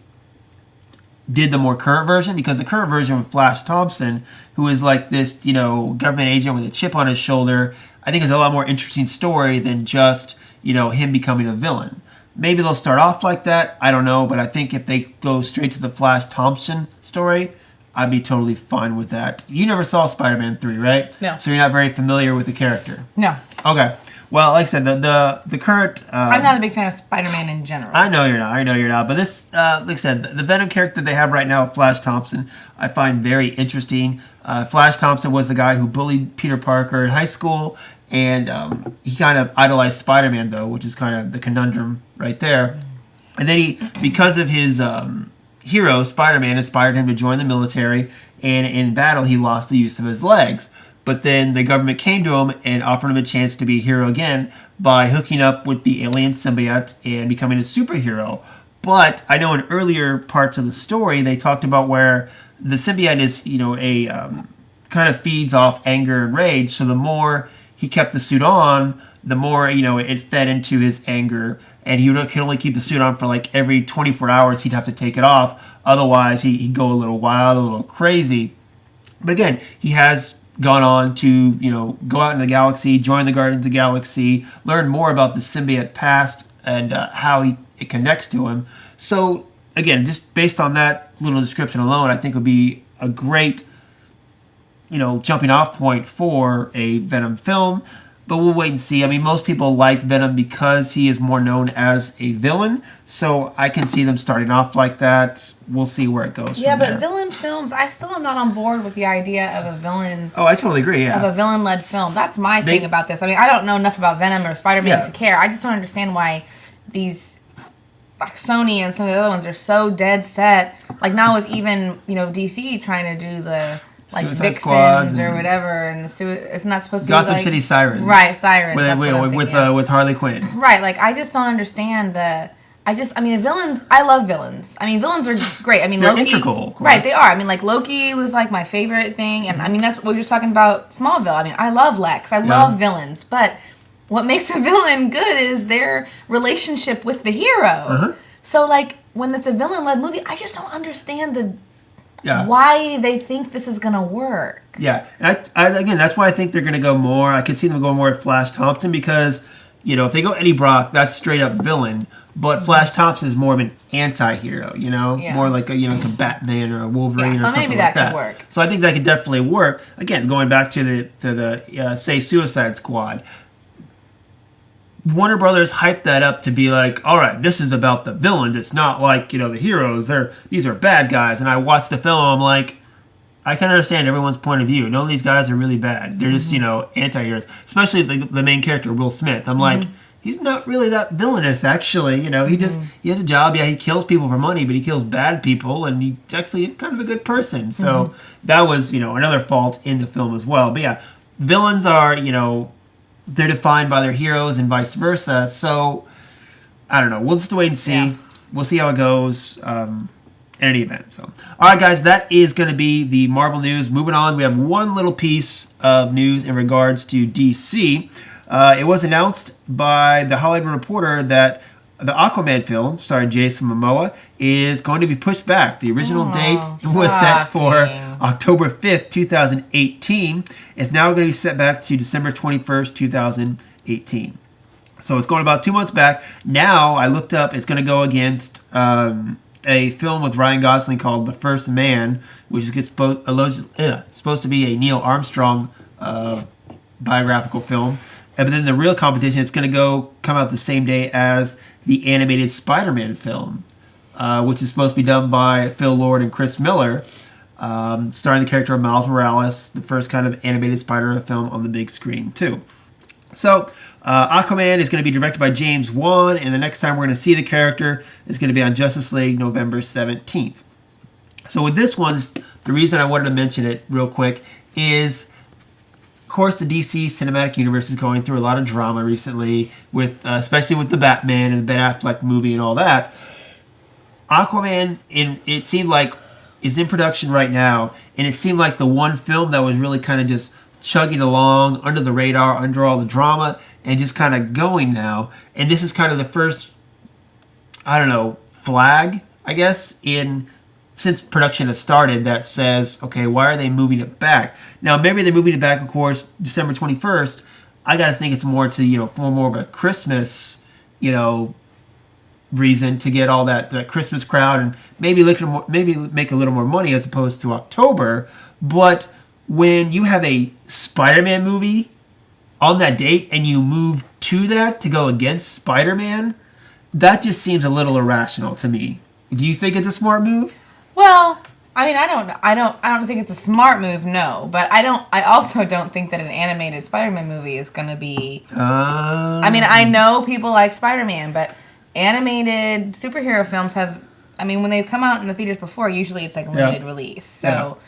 S1: did the more current version, because the current version with Flash Thompson, who is like this, government agent with a chip on his shoulder, I think is a lot more interesting story than just, him becoming a villain. Maybe they'll start off like that, I don't know, but I think if they go straight to the Flash Thompson story, I'd be totally fine with that. You never saw Spider-Man 3, right?
S2: No.
S1: So you're not very familiar with the character?
S2: No.
S1: Okay. Well, like I said, the current...
S2: I'm not a big fan of Spider-Man in general.
S1: I know you're not. But this, like I said, the Venom character they have right now, Flash Thompson, I find very interesting. Flash Thompson was the guy who bullied Peter Parker in high school, and he kind of idolized Spider-Man, though, which is kind of the conundrum right there. And then because of his... hero, Spider-Man, inspired him to join the military, and in battle he lost the use of his legs. But then the government came to him and offered him a chance to be a hero again by hooking up with the alien symbiote and becoming a superhero. But I know in earlier parts of the story they talked about where the symbiote is, kind of feeds off anger and rage. So the more he kept the suit on, the more, it fed into his anger. And he could only keep the suit on for like every 24 hours. He'd have to take it off. Otherwise, he'd go a little wild, a little crazy. But again, he has gone on to, go out in the galaxy, join the Guardians of the Galaxy, learn more about the symbiote past and how it connects to him. So again, just based on that little description alone, I think would be a great, jumping off point for a Venom film. But we'll wait and see. I mean, most people like Venom because he is more known as a villain. So I can see them starting off like that. We'll see where it goes.
S2: Yeah, but
S1: there.
S2: Villain films, I still am not on board with the idea of a villain.
S1: Oh, I totally agree, yeah.
S2: Of a villain-led film. That's my thing about this. I mean, I don't know enough about Venom or Spider-Man to care. I just don't understand why these, like Sony and some of the other ones are so dead set. Like now with even, DC trying to do the... like
S1: Suicide
S2: Vixens or whatever, and isn't that supposed to
S1: Gotham
S2: be like...
S1: City Sirens.
S2: Right, Sirens.
S1: With Harley Quinn.
S2: Right, like I just don't understand villains, I love villains. I mean, villains are great. I mean,
S1: They're
S2: Loki...
S1: integral, of course.
S2: Right, they are. I mean, like Loki was like my favorite thing, and I mean, that's what we were just talking about Smallville. I mean, I love Lex. I love villains, but what makes a villain good is their relationship with the hero. Uh-huh. So, like, when it's a villain-led movie, I just don't understand why they think this is going to work.
S1: Yeah. And I, again, that's why I think they're going to go more. I can see them going more at Flash Thompson because if they go Eddie Brock, that's straight up villain. But Flash Thompson is more of an anti-hero, more like like a Batman or a Wolverine or something like that.
S2: Maybe that could work.
S1: So I think that could definitely work. Again, going back to the say Suicide Squad, Warner Brothers hyped that up to be like, all right, this is about the villains. It's not like the heroes. These are bad guys. And I watched the film. I'm like, I can understand everyone's point of view. None of these guys are really bad. They're just anti-heroes, especially the main character Will Smith. I'm like, he's not really that villainous, actually. He has a job. Yeah, he kills people for money, but he kills bad people, and he's actually kind of a good person. So that was, another fault in the film as well. But yeah, villains are, they're defined by their heroes and vice versa. So I don't know. We'll just wait and see. Yeah. We'll see how it goes. In any event. So, all right, guys, that is going to be the Marvel news. Moving on, we have one little piece of news in regards to DC. It was announced by the Hollywood Reporter that the Aquaman film, starring Jason Momoa, is going to be pushed back. The original date was set for October 5th, 2018. It's now going to be set back to December 21st, 2018. So it's going about 2 months back. Now, I looked up, it's going to go against a film with Ryan Gosling called The First Man, which is supposed to be a Neil Armstrong biographical film. But then the real competition is going to come out the same day as the animated Spider-Man film, which is supposed to be done by Phil Lord and Chris Miller, starring the character of Miles Morales, the first kind of animated Spider-Man film on the big screen, too. So, Aquaman is going to be directed by James Wan, and the next time we're going to see the character is going to be on Justice League November 17th. So with this one, the reason I wanted to mention it real quick is, of course, the DC Cinematic Universe is going through a lot of drama recently, with especially with the Batman and the Ben Affleck movie and all that. Aquaman, it seemed like, is in production right now, and it seemed like the one film that was really kind of just chugging along under the radar, under all the drama, and just kind of going now. And this is kind of the first, flag, I guess, since production has started that says, okay, why are they moving it back? Now, maybe they're moving it back, of course, December 21st. I got to think it's more to, for more of a Christmas, reason to get all that Christmas crowd and maybe make a little more money as opposed to October. But when you have a Spider-Man movie on that date and you move to that to go against Spider-Man, that just seems a little irrational to me. Do you think it's a smart move?
S2: Well, I mean, I don't think it's a smart move, no. But I also don't think that an animated Spider-Man movie is going to be. I mean, I know people like Spider-Man, but animated superhero films have. I mean, when they've come out in the theaters before, usually it's like limited release. So,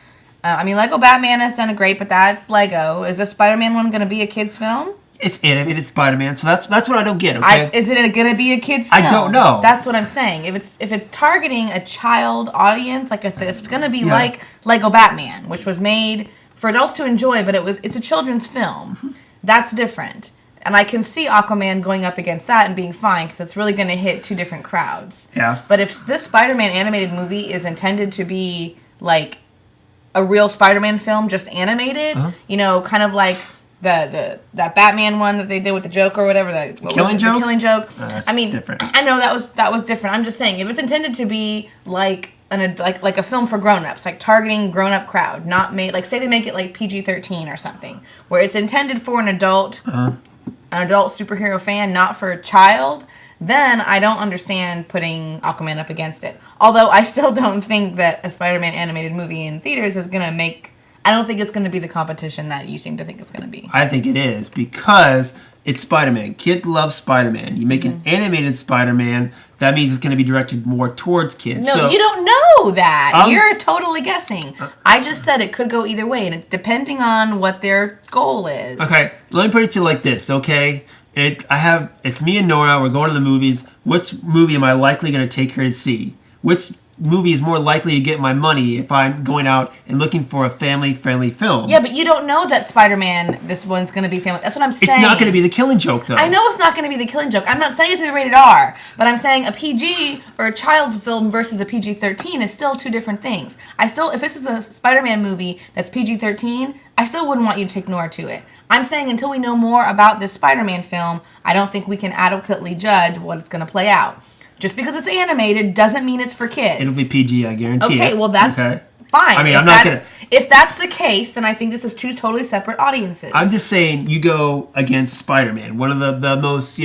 S2: I mean, Lego Batman has done great, but that's Lego. Is the Spider-Man one going to be a kids' film?
S1: It's animated Spider-Man, so that's what I don't get. Okay,
S2: is it going to be a kids' film?
S1: I don't know.
S2: That's what I'm saying. If it's targeting a child audience, like if it's going to be like Lego Batman, which was made for adults to enjoy, but it's a children's film. That's different, and I can see Aquaman going up against that and being fine because it's really going to hit two different crowds.
S1: Yeah.
S2: But if this Spider-Man animated movie is intended to be like a real Spider-Man film, just animated, kind of like that Batman one that they did with the Joker or whatever, the Killing Joke.
S1: I mean, different.
S2: I know that was different. I'm just saying, if it's intended to be like like a film for grown-ups, like targeting grown-up crowd, not made say they make it like PG-13 or something, where it's intended for an adult superhero fan, not for a child, then I don't understand putting Aquaman up against it. Although I still don't think that a Spider-Man animated movie in theaters is going to make. I don't think it's going to be the competition that you seem to think it's going to be.
S1: I think it is because it's Spider-Man. Kids love Spider-Man. You make an animated Spider-Man, that means it's going to be directed more towards kids.
S2: No, you don't know that. You're totally guessing. I just said it could go either way, and depending on what their goal is. Okay,
S1: let me put it to you like this, okay? It's me and Nora. We're going to the movies. Which movie am I likely going to take her to see? Which movie is more likely to get my money if I'm going out and looking for a family-friendly film.
S2: Yeah, but you don't know that Spider-Man, this one's going to be family. That's what I'm saying.
S1: It's not going to be the Killing Joke, though.
S2: I know it's not going to be the Killing Joke. I'm not saying it's going to be rated R, but I'm saying a PG or a child film versus a PG-13 is still two different things. If this is a Spider-Man movie that's PG-13, I still wouldn't want you to take Nora to it. I'm saying until we know more about this Spider-Man film, I don't think we can adequately judge what it's going to play out. Just because it's animated doesn't mean it's for kids.
S1: It'll be PG, I guarantee it.
S2: Okay, well, that's fine.
S1: I mean,
S2: if that's the case, then I think this is two totally separate audiences.
S1: I'm just saying, you go against Spider-Man, one of the most,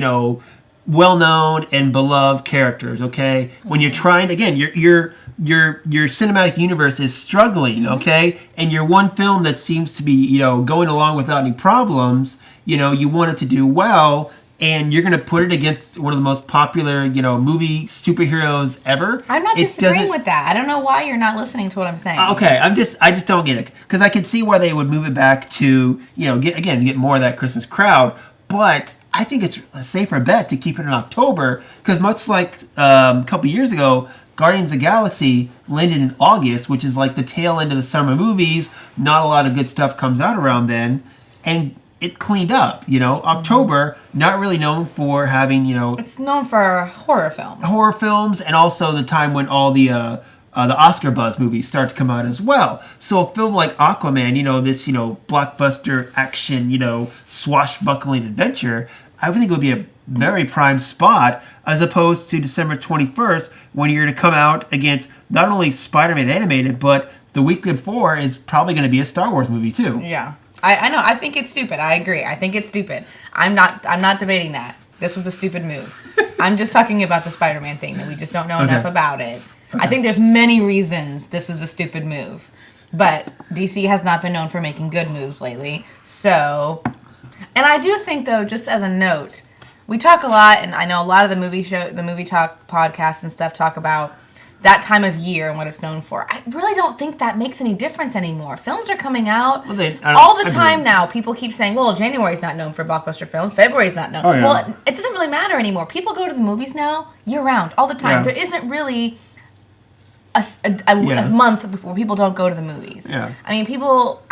S1: well-known and beloved characters, okay? When you're trying, again, your cinematic universe is struggling, okay? And your one film that seems to be, going along without any problems, you want it to do well, and you're going to put it against one of the most popular, movie superheroes ever.
S2: I'm not disagreeing with that. I don't know why you're not listening to what I'm saying.
S1: Okay, I just don't get it. Because I can see why they would move it back to, get more of that Christmas crowd. But I think it's a safer bet to keep it in October. Because much like a couple years ago, Guardians of the Galaxy landed in August, which is like the tail end of the summer movies. Not a lot of good stuff comes out around then. And it cleaned up, October, not really known for having,
S2: It's known for horror films.
S1: Horror films, and also the time when all the Oscar buzz movies start to come out as well. So a film like Aquaman, this, blockbuster action, swashbuckling adventure, I would think it would be a very prime spot, as opposed to December 21st, when you're going to come out against not only Spider-Man animated, but the week before is probably going to be a Star Wars movie too.
S2: Yeah. I know. I think it's stupid. I agree. I think it's stupid. I'm not debating that. This was a stupid move. I'm just talking about the Spider-Man thing, that we just don't know enough about it. Okay. I think there's many reasons this is a stupid move. But DC has not been known for making good moves lately. So, and I do think, though, just as a note, we talk a lot, and I know a lot of the movie talk podcasts and stuff talk about that time of year and what it's known for. I really don't think that makes any difference anymore. Films are coming out all the time now. People keep saying, well, January's not known for blockbuster films. February's not known. Oh, yeah. Well, it doesn't really matter anymore. People go to the movies now year-round, all the time. Yeah. There isn't really a month where people don't go to the movies. Yeah. I mean,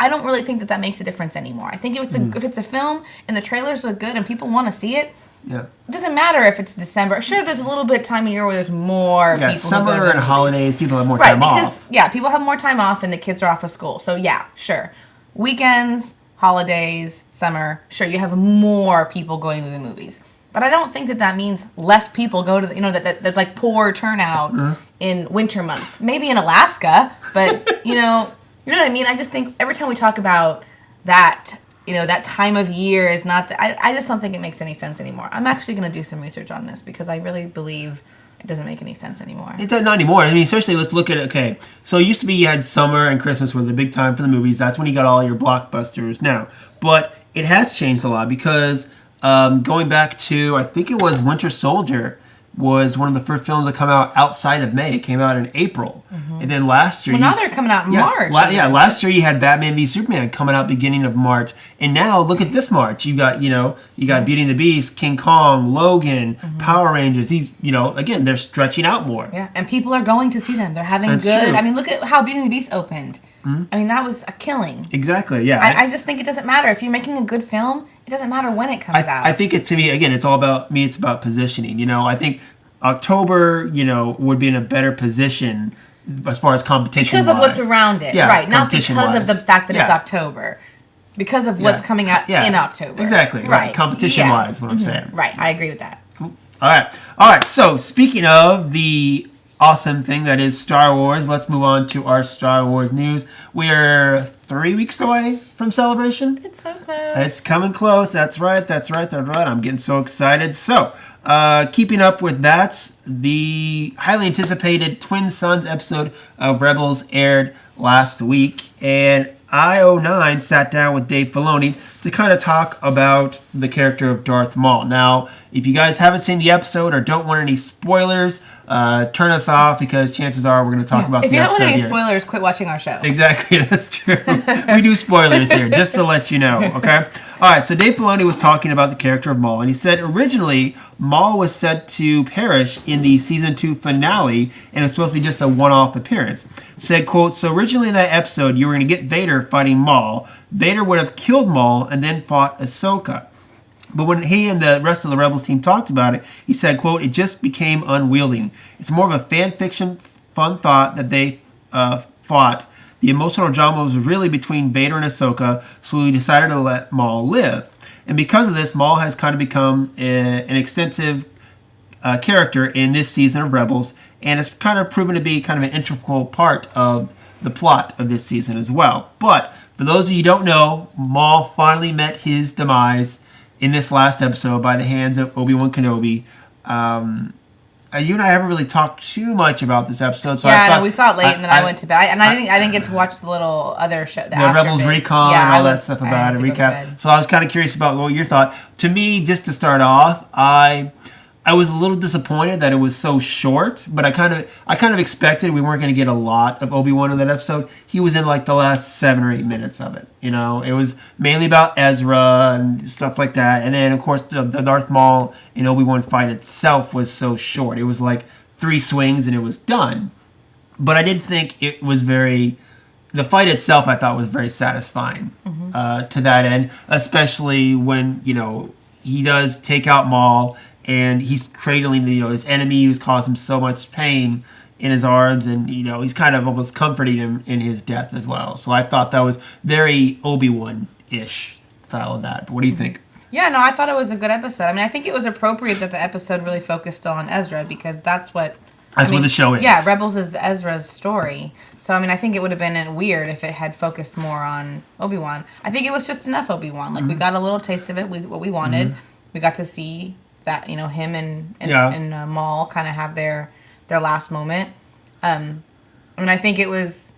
S2: I don't really think that makes a difference anymore. I think if it's a film and the trailers look good and people want to see it, it doesn't matter if it's December. Sure, there's a little bit of time of year where there's more people
S1: summer
S2: who go to the
S1: and holidays, people have more time off.
S2: People have more time off and the kids are off of school. So yeah, sure. Weekends, holidays, summer, sure, you have more people going to the movies. But I don't think that means less people go to that there's like poor turnout in winter months. Maybe in Alaska, but you know what I mean? I just think every time we talk about that, that time of year is not I just don't think it makes any sense anymore. I'm actually going to do some research on this because I really believe it doesn't make any sense anymore.
S1: It does not anymore. I mean, especially let's look at it. Okay, so it used to be you had summer and Christmas was a big time for the movies. That's when you got all your blockbusters now. But it has changed a lot because going back to, I think it was Winter Soldier was one of the first films that come out outside of May. It came out in April. Mm-hmm. And then last year...
S2: Well, now they're coming out in March.
S1: Last year you had Batman v Superman coming out beginning of March. And now, look at this March. You got, Beauty and the Beast, King Kong, Logan, Power Rangers. These, again, they're stretching out more.
S2: Yeah, and people are going to see them. They're having That's good... True. I mean, look at how Beauty and the Beast opened. Mm-hmm. I mean, that was a killing.
S1: Exactly, yeah.
S2: I just think it doesn't matter. If you're making a good film, it doesn't matter when it comes out.
S1: I think to me, again, it's all about me. It's about positioning. I think October, would be in a better position as far as competition
S2: because of what's around it, right? Not because of the fact that it's October, because of what's coming out in October.
S1: Exactly, right. Competition-wise, what I'm saying.
S2: Right, I agree with that.
S1: Cool. All right. So speaking of the awesome thing that is Star Wars, let's move on to our Star Wars news. We are 3 weeks away from Celebration.
S2: It's so close.
S1: It's coming close. That's right. I'm getting so excited. So, keeping up with that, the highly anticipated Twin Sons episode of Rebels aired last week, and IO9 sat down with Dave Filoni to kind of talk about the character of Darth Maul. Now, if you guys haven't seen the episode or don't want any spoilers, turn us off because chances are we're going to talk about the episode.
S2: If you don't want any spoilers, quit watching our show.
S1: Exactly, that's true. We do spoilers here, just to let you know, okay? All right, so Dave Filoni was talking about the character of Maul, and he said originally Maul was set to perish in the Season 2 finale, and it was supposed to be just a one-off appearance. Said, quote, so originally in that episode, you were going to get Vader fighting Maul. Vader would have killed Maul and then fought Ahsoka. But when he and the rest of the Rebels team talked about it, he said, quote, it just became unwielding. It's more of a fan fiction fun thought that they fought. The emotional drama was really between Vader and Ahsoka, so we decided to let Maul live. And because of this, Maul has kind of become an extensive character in this season of Rebels, and it's kind of proven to be kind of an integral part of the plot of this season as well. But for those of you who don't know, Maul finally met his demise in this last episode by the hands of Obi-Wan Kenobi. You and I haven't really talked too much about this episode. So
S2: yeah, we saw it late, and then I went to bed. And I didn't get to watch the little other show, the
S1: Rebels
S2: bits.
S1: Recon, and all that stuff about it, recap. So I was kind of curious about what your thought. To me, just to start off, I was a little disappointed that it was so short, but I kind of expected we weren't going to get a lot of Obi-Wan in that episode. He was in like the last 7 or 8 minutes of it. You know, it was mainly about Ezra and stuff like that. And then, of course, the Darth Maul and Obi-Wan fight itself was so short. It was like 3 swings and it was done. But I did think it was the fight itself I thought was very satisfying to that end, especially when, you know, he does take out Maul and he's cradling, you know, his enemy who's caused him so much pain in his arms, and, you know, he's kind of almost comforting him in his death as well. So I thought that was very Obi-Wan-ish style of that. But what do you think?
S2: Yeah, no, I thought it was a good episode. I mean, I think it was appropriate that the episode really focused still on Ezra, because that's what the show is. Yeah, Rebels is Ezra's story. So, I mean, I think it would have been weird if it had focused more on Obi-Wan. I think it was just enough Obi-Wan. Like, we got a little taste of it, what we wanted. We got to see that, you know, him and Maul kind of have their last moment. I mean, I think it was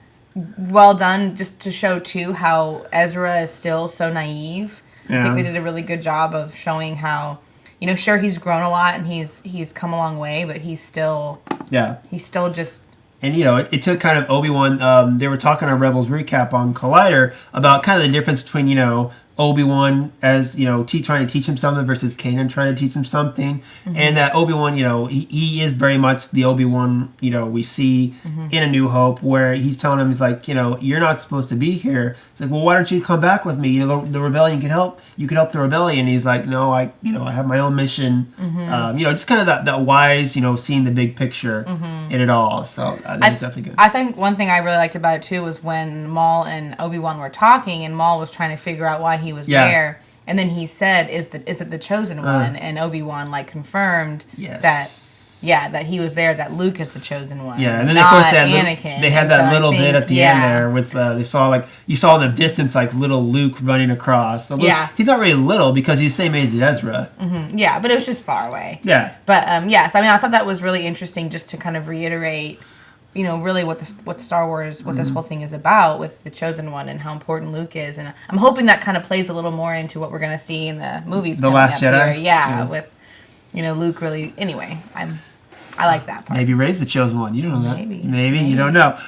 S2: well done just to show, too, how Ezra is still so naive. Yeah. I think they did a really good job of showing how, you know, sure, he's grown a lot and he's come a long way, but he's still just...
S1: And, you know, it took kind of Obi-Wan, they were talking on Rebels Recap on Collider about kind of the difference between, you know, Obi-Wan as, you know, trying to teach him something versus Kanan trying to teach him something. And that Obi-Wan, you know, he is very much the Obi-Wan, you know, we see in A New Hope, where he's telling him, he's like, you know, you're not supposed to be here. It's like, well, why don't you come back with me? You know, the rebellion can help. You can help the rebellion. And he's like, no, I have my own mission. You know, just kind of that wise, you know, seeing the big picture in it all. So that was definitely good.
S2: I think one thing I really liked about it, too, was when Maul and Obi-Wan were talking, and Maul was trying to figure out why he was there, and then he said, "Is it the chosen one?" And Obi-Wan confirmed that he was there, that Luke is the chosen one.
S1: Yeah, and then
S2: not
S1: of course
S2: Anakin.
S1: They had that little bit at the end there with you saw in the distance little Luke running across. So Luke, he's not really little because he's the same age as Ezra.
S2: Yeah, but it was just far away.
S1: Yeah,
S2: but so I mean, I thought that was really interesting just to kind of reiterate, you know, really what Star Wars, what this whole thing is about with the Chosen One and how important Luke is. And I'm hoping that kind of plays a little more into what we're going to see in the movies.
S1: The Last Jedi?
S2: Here. Yeah, with, you know, Luke really... Anyway, I like that part.
S1: Maybe Rey's the Chosen One. You don't know that. Maybe. You don't know.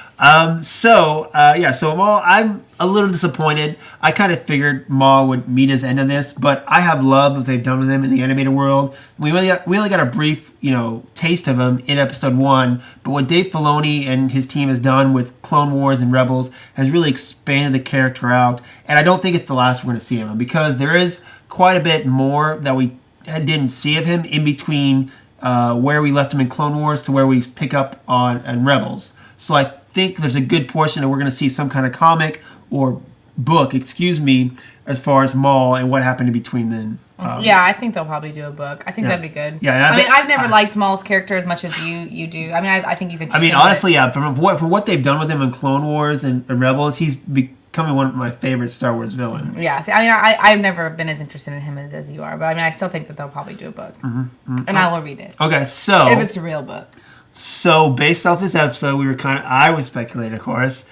S1: So Maul, I'm a little disappointed. I kind of figured Maul would meet his end of this, but I have loved what they've done with him in the animated world. We only got a brief, you know, taste of him in episode 1, but what Dave Filoni and his team has done with Clone Wars and Rebels has really expanded the character out, and I don't think it's the last we're going to see of him, because there is quite a bit more that we didn't see of him in between where we left him in Clone Wars to where we pick up on Rebels. So I think there's a good portion that we're going to see some kind of comic or book, as far as Maul and what happened in between then.
S2: Yeah, I think they'll probably do a book. I think that'd be good.
S1: Yeah,
S2: I mean, I've never liked Maul's character as much as you do. I mean, I think he's interesting.
S1: I mean, honestly, from what they've done with him in Clone Wars and Rebels, he's becoming one of my favorite Star Wars villains.
S2: Yeah, see, I mean, I've never been as interested in him as you are, but I mean, I still think that they'll probably do a book. And I will read it.
S1: Okay, so...
S2: if it's a real book.
S1: So, based off this episode, I was speculating, of course,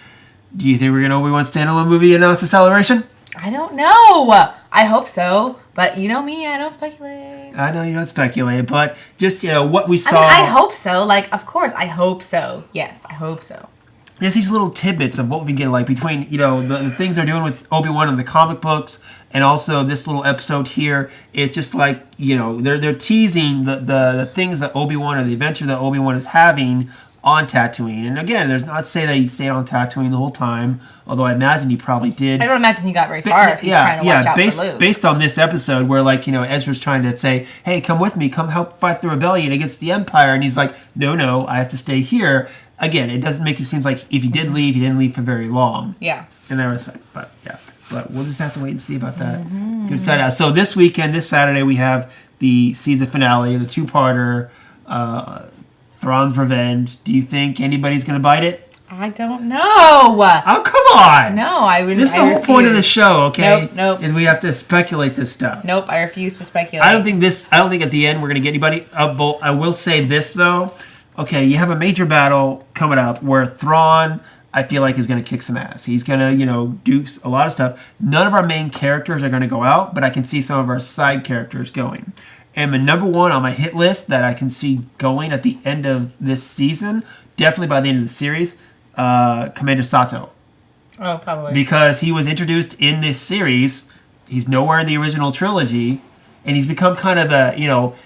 S1: do you think we're going to Obi-Wan standalone movie announce the celebration?
S2: I don't know. I hope so, but you know me, I don't speculate.
S1: I know you don't speculate, but just, what we saw.
S2: I hope so. Like, of course, I hope so. Yes, I hope so.
S1: There's these little tidbits of what we get, like, between, the things they're doing with Obi-Wan in the comic books and also this little episode here. It's just like, they're teasing the things that Obi-Wan or the adventure that Obi-Wan is having on Tatooine. And again, there's not to say that he stayed on Tatooine the whole time, although I imagine he probably did.
S2: I don't imagine he got very far if he's trying to watch out for Luke.
S1: Based on this episode where, like, Ezra's trying to say, hey, come with me, come help fight the rebellion against the Empire, and he's like, no, I have to stay here. Again, it doesn't make it seem like if he did leave, he didn't leave for very long.
S2: Yeah.
S1: In that respect, but we'll just have to wait and see about that. Good side. So this weekend, this Saturday, we have the season finale, the two-parter, Thrawn's Revenge. Do you think anybody's going to bite it?
S2: I don't know.
S1: Oh, come on.
S2: No, I would.
S1: This is the whole point of the show, okay?
S2: Nope.
S1: Is we have to speculate this stuff.
S2: Nope, I refuse to speculate.
S1: I don't think at the end we're going to get anybody. I will say this, though. Okay, you have a major battle coming up where Thrawn, I feel like, is going to kick some ass. He's going to, do a lot of stuff. None of our main characters are going to go out, but I can see some of our side characters going. And the number one on my hit list that I can see going at the end of this season, definitely by the end of the series, Commander Sato.
S2: Oh, probably. Because
S1: he was introduced in this series. He's nowhere in the original trilogy. And he's become kind of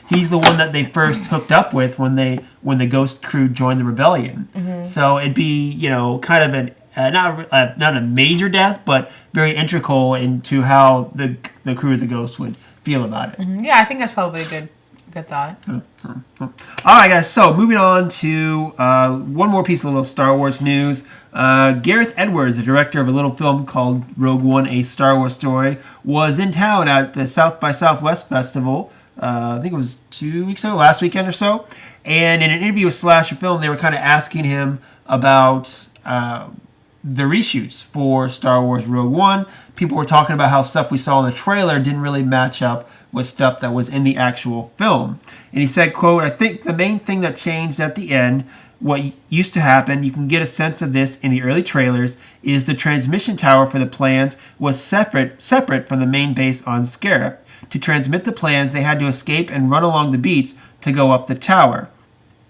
S1: he's the one that they first hooked up with when the Ghost crew joined the rebellion. Mm-hmm. So it'd be, kind of not a major death, but very integral into how the crew of the Ghost would feel about it.
S2: Mm-hmm. Yeah, I think that's probably a good thought.
S1: All right, guys. So moving on to one more piece of little Star Wars news. Gareth Edwards, the director of a little film called Rogue One: A Star Wars Story, was in town at the South by Southwest Festival. I think it was 2 weeks ago, last weekend or so. And in an interview with Slasher Film, they were kind of asking him about the reshoots for Star Wars Rogue One. People were talking about how stuff we saw in the trailer didn't really match up with stuff that was in the actual film. And he said, quote, I think the main thing that changed at the end, what used to happen, you can get a sense of this in the early trailers, is the transmission tower for the plans was separate from the main base on Scarif. To transmit the plans, they had to escape and run along the beach to go up the tower.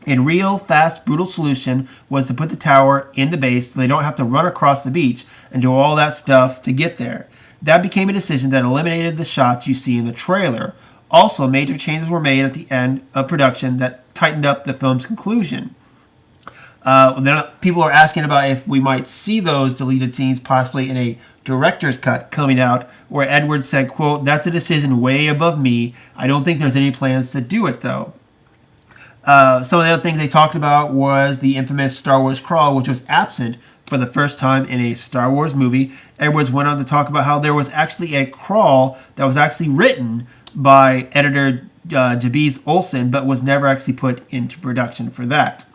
S1: A real, fast, brutal solution was to put the tower in the base so they don't have to run across the beach and do all that stuff to get there. That became a decision that eliminated the shots you see in the trailer. Also, major changes were made at the end of production that tightened up the film's conclusion. Then people are asking about if we might see those deleted scenes possibly in a director's cut coming out, where Edwards said, quote, that's a decision way above me. I don't think there's any plans to do it, though. Some of the other things they talked about was the infamous Star Wars crawl, which was absent for the first time in a Star Wars movie. Edwards went on to talk about how there was actually a crawl that was actually written by editor Jabez Olsen, but was never actually put into production for that.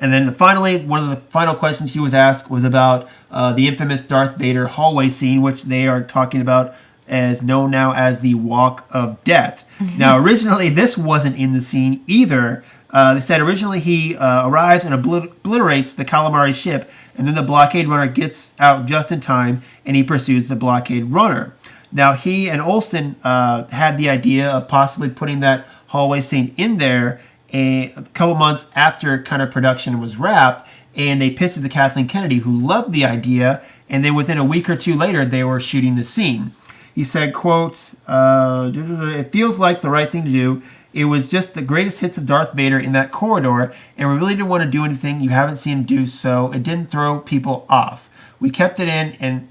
S1: And then finally, one of the final questions he was asked was about the infamous Darth Vader hallway scene, which they are talking about as known now as the Walk of Death. Now, originally, this wasn't in the scene either. They said originally he arrives and obliterates the calamari ship, and then the blockade runner gets out just in time, and he pursues the blockade runner. Now, he and Olsen had the idea of possibly putting that hallway scene in there a couple months after kind of production was wrapped, and they pitched it to Kathleen Kennedy, who loved the idea, and then within a week or two later, they were shooting the scene. He said, quote, it feels like the right thing to do. It was just the greatest hits of Darth Vader in that corridor, and we really didn't want to do anything you haven't seen him do, so it didn't throw people off. We kept it in, and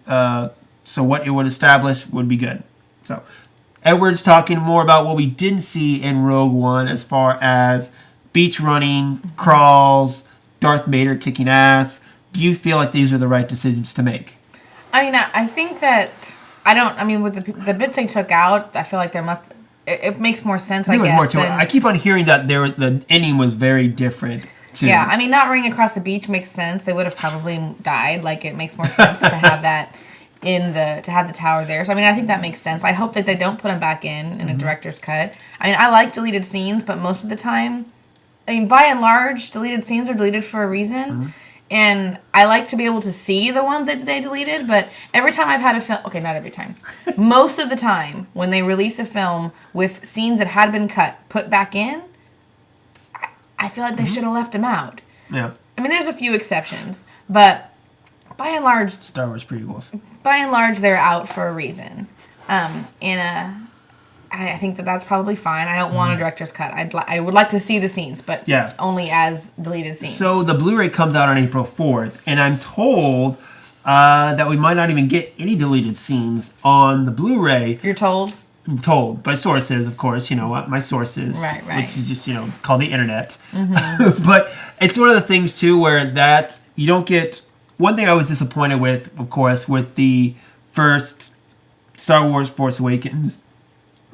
S1: so what it would establish would be good. So Edwards talking more about what we didn't see in Rogue One as far as beach running, crawls, Darth Vader kicking ass. Do you feel like these are the right decisions to make?
S2: I mean, I think that with the bits they took out, I feel like it makes more sense, I guess.
S1: More to it. I keep on hearing that the ending was very different, too.
S2: Yeah, I mean, not running across the beach makes sense. They would have probably died. Like, it makes more sense to have that to have the tower there. So, I mean, I think that makes sense. I hope that they don't put them back in a director's cut. I mean, I like deleted scenes, but most of the time, I mean, by and large, deleted scenes are deleted for a reason. Mm-hmm. And I like to be able to see the ones that they deleted, but every time I've had a film... Okay, not every time. Most of the time, when they release a film with scenes that had been cut, put back in, I feel like they should have left them out.
S1: Yeah.
S2: I mean, there's a few exceptions, but by and large...
S1: Star Wars prequels.
S2: By and large, they're out for a reason. I think that's probably fine. I don't want a director's cut. I would like to see the scenes, but only as deleted scenes.
S1: So the Blu-ray comes out on April 4th, and I'm told that we might not even get any deleted scenes on the Blu-ray.
S2: You're told?
S1: I'm told by sources, of course. You know what my sources,
S2: right.
S1: Which is just called the internet. But it's one of the things too where that you don't get. One thing I was disappointed with, of course, with the first Star Wars Force Awakens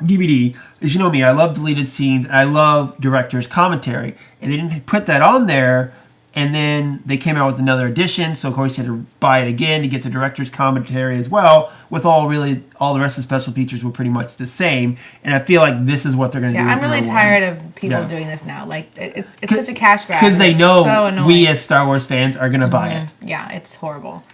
S1: DVD is, you know me, I love deleted scenes and I love director's commentary, and they didn't put that on there, and then they came out with another edition, so of course you had to buy it again to get the director's commentary as well, with all the rest of the special features were pretty much the same, and I feel like this is what they're going to do.
S2: I'm really tired of people doing this now. Like, it's such a cash grab.
S1: Because they know we as Star Wars fans are going to buy it.
S2: Yeah, it's horrible.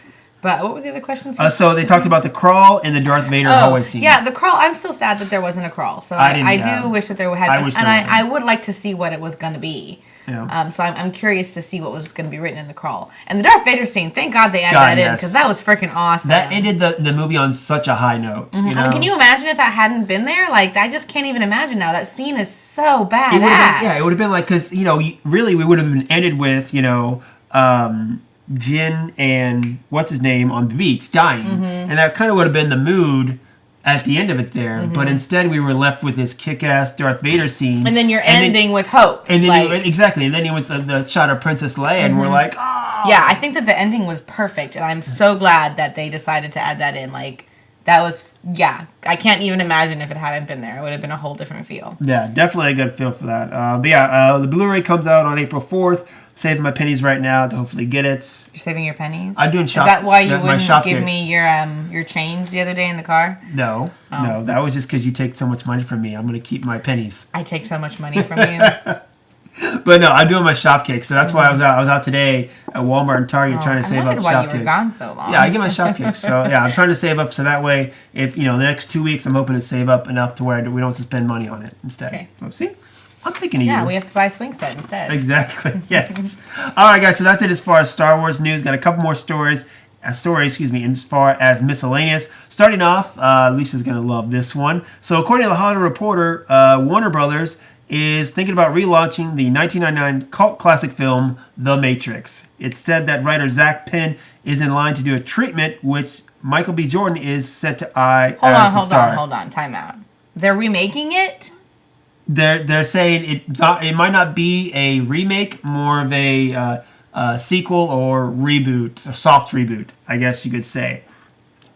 S2: But what were the other questions?
S1: So they talked about the crawl and the Darth Vader hallway scene.
S2: Yeah, the crawl. I'm still sad that there wasn't a crawl. So I do wish that there had been. And I would like to see what it was going to be. Yeah. So I'm curious to see what was going to be written in the crawl. And the Darth Vader scene, thank God they added that in, because that was freaking awesome.
S1: That ended the movie on such a high note. You know?
S2: I mean, can you imagine if that hadn't been there? Like, I just can't even imagine now. That scene is so badass.
S1: It would have been like, because, really we would have been ended with, Jin and what's his name on the beach dying, and that kind of would have been the mood at the end of it there. But instead we were left with this kick-ass Darth Vader scene,
S2: and then you're ending with hope,
S1: and then exactly, and then you with the shot of Princess Leia, and we're like, oh
S2: yeah. I think that the ending was perfect, and I'm so glad that they decided to add that in. Like, that was I can't even imagine if it hadn't been there. It would have been a whole different feel.
S1: Yeah, definitely a good feel for that. The Blu-ray comes out on April 4th. Saving my pennies right now to hopefully get it.
S2: You're saving your pennies?
S1: I'm doing shop.
S2: Is that why you wouldn't give me your change the other day in the car?
S1: No, no, that was just because you take so much money from me. I'm going to keep my pennies.
S2: I take so much money from you.
S1: But no, I'm doing my shop cakes, so that's why I was out today at Walmart and Target trying to save up shop cakes.
S2: You were gone so long.
S1: Yeah, I get my shop cakes, so yeah, I'm trying to save up so that way, if the next 2 weeks, I'm hoping to save up enough to where we don't have to spend money on it instead. Okay. Oh, see. I'm thinking of you.
S2: Yeah, we have to buy a swing set instead.
S1: Exactly. Yes. All right, guys. So that's it as far as Star Wars news. Got a couple more stories. As far as miscellaneous. Starting off, Lisa's gonna love this one. So, according to the Hollywood Reporter, Warner Brothers is thinking about relaunching the 1999 cult classic film The Matrix. It's said that writer Zach Penn is in line to do a treatment, which Michael B. Jordan is set to eye as the star.
S2: Hold on. Time out. They're remaking it?
S1: They're saying it might not be a remake, more of a sequel or reboot, a soft reboot, I guess you could say.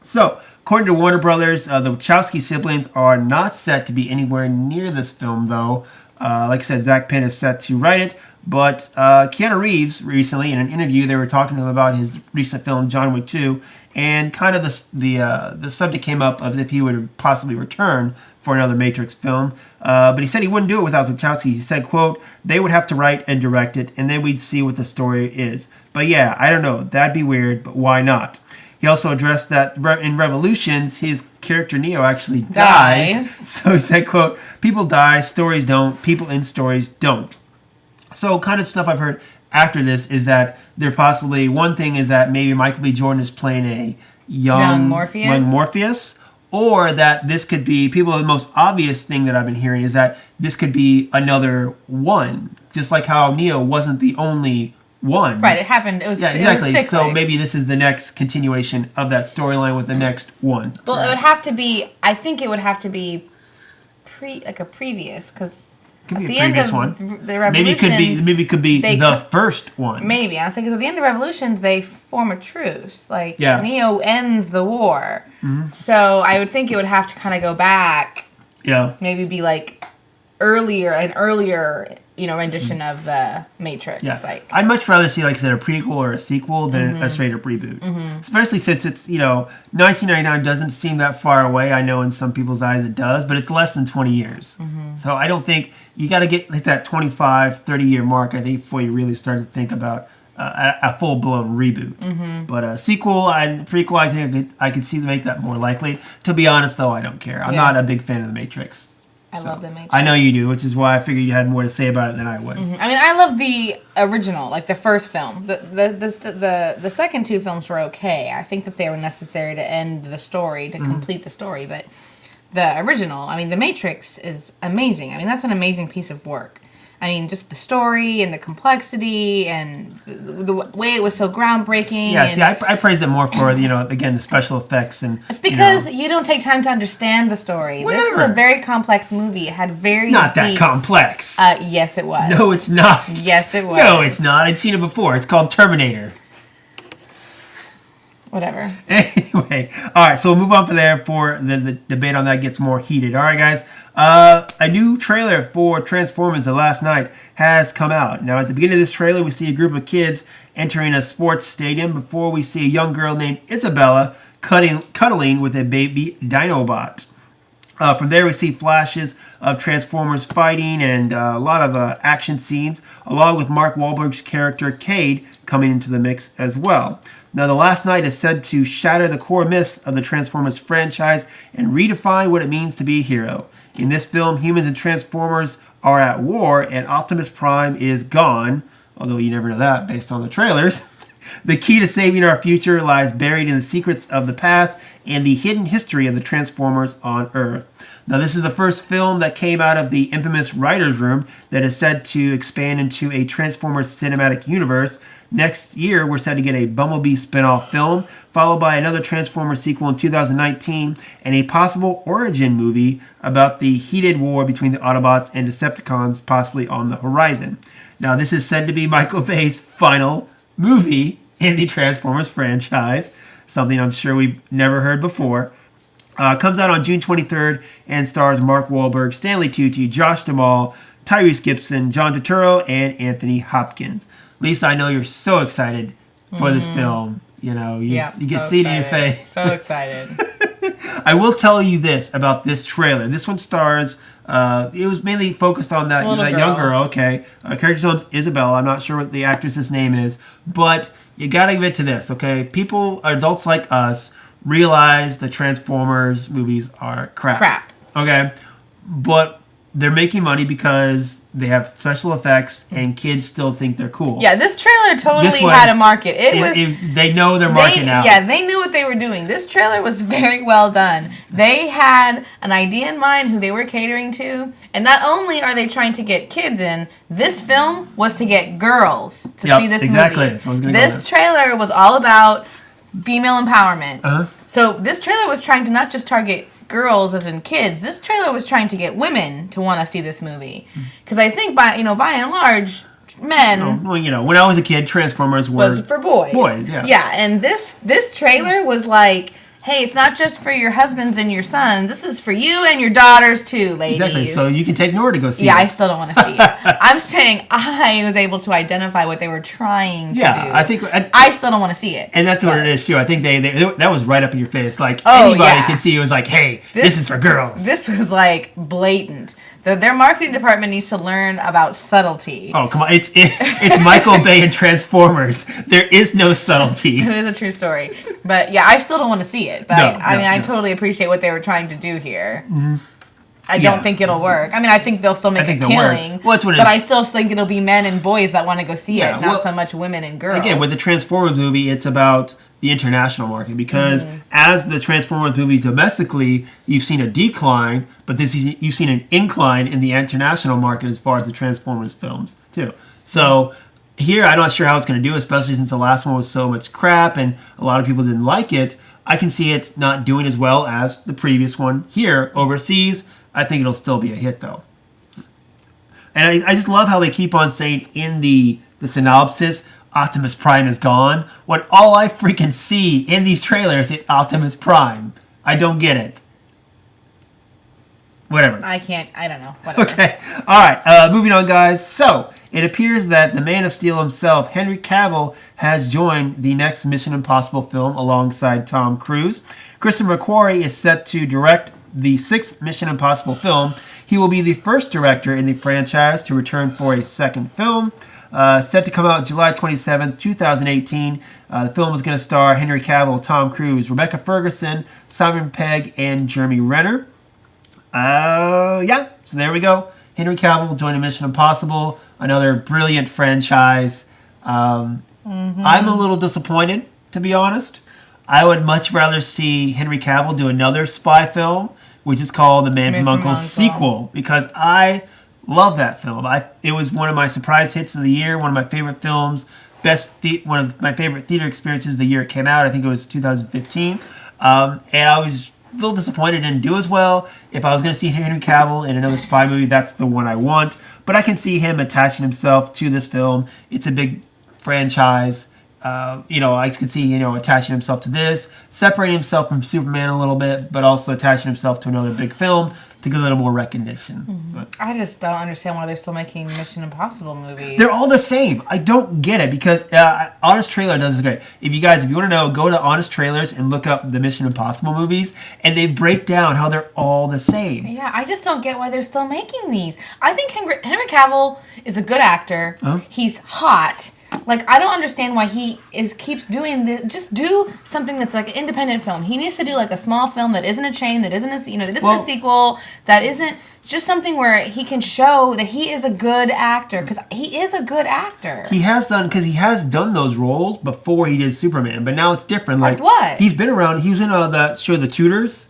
S1: So, according to Warner Brothers, the Wachowski siblings are not set to be anywhere near this film, though. Like I said, Zach Penn is set to write it, but Keanu Reeves recently, in an interview, they were talking to him about his recent film John Wick 2, and kind of the subject came up of if he would possibly return for another Matrix film. But he said he wouldn't do it without the Wachowski. He said, quote, they would have to write and direct it, and then we'd see what the story is. But yeah, I don't know. That'd be weird, but why not? He also addressed that in Revolutions, his character Neo actually dies. So he said, quote, people die, stories don't. People in stories don't. So kind of stuff I've heard after this is that there possibly, one thing is that maybe Michael B. Jordan is playing a young Morpheus. Or that this could be, the most obvious thing that I've been hearing is that this could be another one. Just like how Neo wasn't the only one.
S2: Right, it happened. It was
S1: exactly.
S2: It was
S1: so maybe this is the next continuation of that storyline with the next one.
S2: Well, it would have to be, I think it would have to be a previous, because
S1: could be a previous one.
S2: The Revolutions,
S1: maybe it could be the first one.
S2: Maybe. I was thinking, because at the end of Revolutions, they form a truce. Like, Neo ends the war. Mm-hmm. So I would think it would have to kind of go back.
S1: Yeah.
S2: Maybe be like an earlier rendition of the Matrix.
S1: Yeah.
S2: Like,
S1: I'd much rather see, like I said, a prequel or a sequel than a straight up reboot. Mm-hmm. Especially since it's, 1999 doesn't seem that far away. I know in some people's eyes it does, but it's less than 20 years. Mm-hmm. So I don't think you got to get like that 25, 30 year mark, I think, before you really start to think about a full blown reboot. But a sequel and prequel, I think I could see them make that more likely. To be honest, though, I don't care. I'm not a big fan of the Matrix.
S2: I love the Matrix.
S1: I know you do, which is why I figured you had more to say about it than I would.
S2: I mean, I love the original, like the first film. The second two films were okay. I think that they were necessary to end the story, to complete the story. But the original, I mean, The Matrix is amazing. I mean, that's an amazing piece of work. I mean, just the story and the complexity and the way it was so groundbreaking.
S1: Yeah, see, I praise it more for, again, the special effects. And
S2: it's because you don't take time to understand the story.
S1: Whatever.
S2: This is a very complex movie. It had very
S1: It's not that complex.
S2: Yes, it was.
S1: No, it's not.
S2: Yes, it was.
S1: No, it's not. I'd seen it before. It's called Terminator.
S2: Whatever.
S1: Anyway, all right, so we'll move on from there before the debate on that gets more heated. All right, guys. A new trailer for Transformers The Last Night has come out. Now, at the beginning of this trailer, we see a group of kids entering a sports stadium before we see a young girl named Isabella cuddling with a baby Dinobot. From there, we see flashes of Transformers fighting and a lot of action scenes, along with Mark Wahlberg's character Cade coming into the mix as well. Now, The Last Night is said to shatter the core myths of the Transformers franchise and redefine what it means to be a hero. In this film, humans and Transformers are at war, and Optimus Prime is gone, although you never know that based on the trailers. The key to saving our future lies buried in the secrets of the past and the hidden history of the Transformers on Earth. Now, this is the first film that came out of the infamous writer's room that is said to expand into a Transformers cinematic universe. Next year, we're set to get a Bumblebee spin-off film, followed by another Transformers sequel in 2019, and a possible origin movie about the heated war between the Autobots and Decepticons possibly on the horizon. Now, this is said to be Michael Bay's final movie in the Transformers franchise, something I'm sure we've never heard before. Comes out on June 23rd and stars Mark Wahlberg, Stanley Tucci, Josh Duhamel, Tyrese Gibson, John Turturro, and Anthony Hopkins. Lisa, I know you're so excited for this film. You can see it in your face.
S2: So excited.
S1: I will tell you this about this trailer. This one stars, it was mainly focused on that young girl. Okay. Character's name is Isabella. I'm not sure what the actress's name is, but you got to give it to this, okay? Adults like us, realize the Transformers movies are crap. Okay? But they're making money because they have special effects and kids still think they're cool.
S2: Yeah, this trailer totally had a market.
S1: They know their market now.
S2: Yeah, they knew what they were doing. This trailer was very well done. They had an idea in mind who they were catering to. And not only are they trying to get kids in, this film was to get girls to see this movie. This trailer was all about female empowerment. So this trailer was trying to not just target girls as in kids. This trailer was trying to get women to want to see this movie. Because I think by and large, men...
S1: Well, when I was a kid, Transformers was
S2: for boys.
S1: Boys, yeah.
S2: Yeah, and this trailer was like, hey, it's not just for your husbands and your sons. This is for you and your daughters too, ladies.
S1: Exactly. So you can take Nora to go see it.
S2: Yeah, I still don't want to see it. I'm saying I was able to identify what they were trying to do. I still don't want to see it.
S1: And that's what it is too. I think they that was right up in your face. Like anybody could see it was like, hey, this is for girls.
S2: This was like blatant. Their marketing department needs to learn about subtlety.
S1: Oh, come on. It's Michael Bay and Transformers. There is no subtlety.
S2: It is a true story. But yeah, I still don't want to see it. But I totally appreciate what they were trying to do here. Mm-hmm. I don't think it'll work. I mean, I think they'll still make a killing. Well, but I still think it'll be men and boys that want to go see it, not so much women and girls.
S1: Again, with the Transformers movie, it's about the international market because as the Transformers movie domestically, you've seen a decline, but you've seen an incline in the international market as far as the Transformers films too. So here, I'm not sure how it's going to do, especially since the last one was so much crap and a lot of people didn't like it. I can see it not doing as well as the previous one here overseas. I think it'll still be a hit though. And I just love how they keep on saying in the synopsis, Optimus Prime is gone, when all I freaking see in these trailers is Optimus Prime. I don't get it. Whatever.
S2: I don't know. Whatever.
S1: Okay. All right. Moving on, guys. So, it appears that the Man of Steel himself, Henry Cavill, has joined the next Mission Impossible film alongside Tom Cruise. Christopher McQuarrie is set to direct the 6th Mission Impossible film. He will be the first director in the franchise to return for a second film. Set to come out July 27th, 2018. The film is going to star Henry Cavill, Tom Cruise, Rebecca Ferguson, Simon Pegg, and Jeremy Renner. Yeah, so there we go. Henry Cavill joining Mission Impossible, another brilliant franchise. I'm a little disappointed, to be honest. I would much rather see Henry Cavill do another spy film, which is called The Man from U.N.C.L.E. sequel, because I love that film. It was one of my surprise hits of the year, one of my favorite films, one of my favorite theater experiences the year it came out. I think it was 2015. And I was a little disappointed it didn't do as well. If I was going to see Henry Cavill in another spy movie, that's the one I want. But I can see him attaching himself to this film. It's a big franchise. I could see, attaching himself to this, separating himself from Superman a little bit, but also attaching himself to another big film to get a little more recognition. But
S2: I just don't understand why they're still making Mission Impossible movies.
S1: they're all the same. I don't get it because Honest Trailer does this great. If you want to know, go to Honest Trailers and look up the Mission Impossible movies, and they break down how they're all the same.
S2: Yeah, I just don't get why they're still making these. I think Henry Cavill is a good actor. Huh? He's hot. Like, I don't understand why he keeps doing this. Just do something that's like an independent film. He needs to do like a small film that isn't a chain, that isn't a sequel, that isn't just something where he can show that he is a good actor, because he is a good actor. He has
S1: done those roles before he did Superman, but now it's different.
S2: Like what?
S1: He's been around. He was in that show, The Tudors,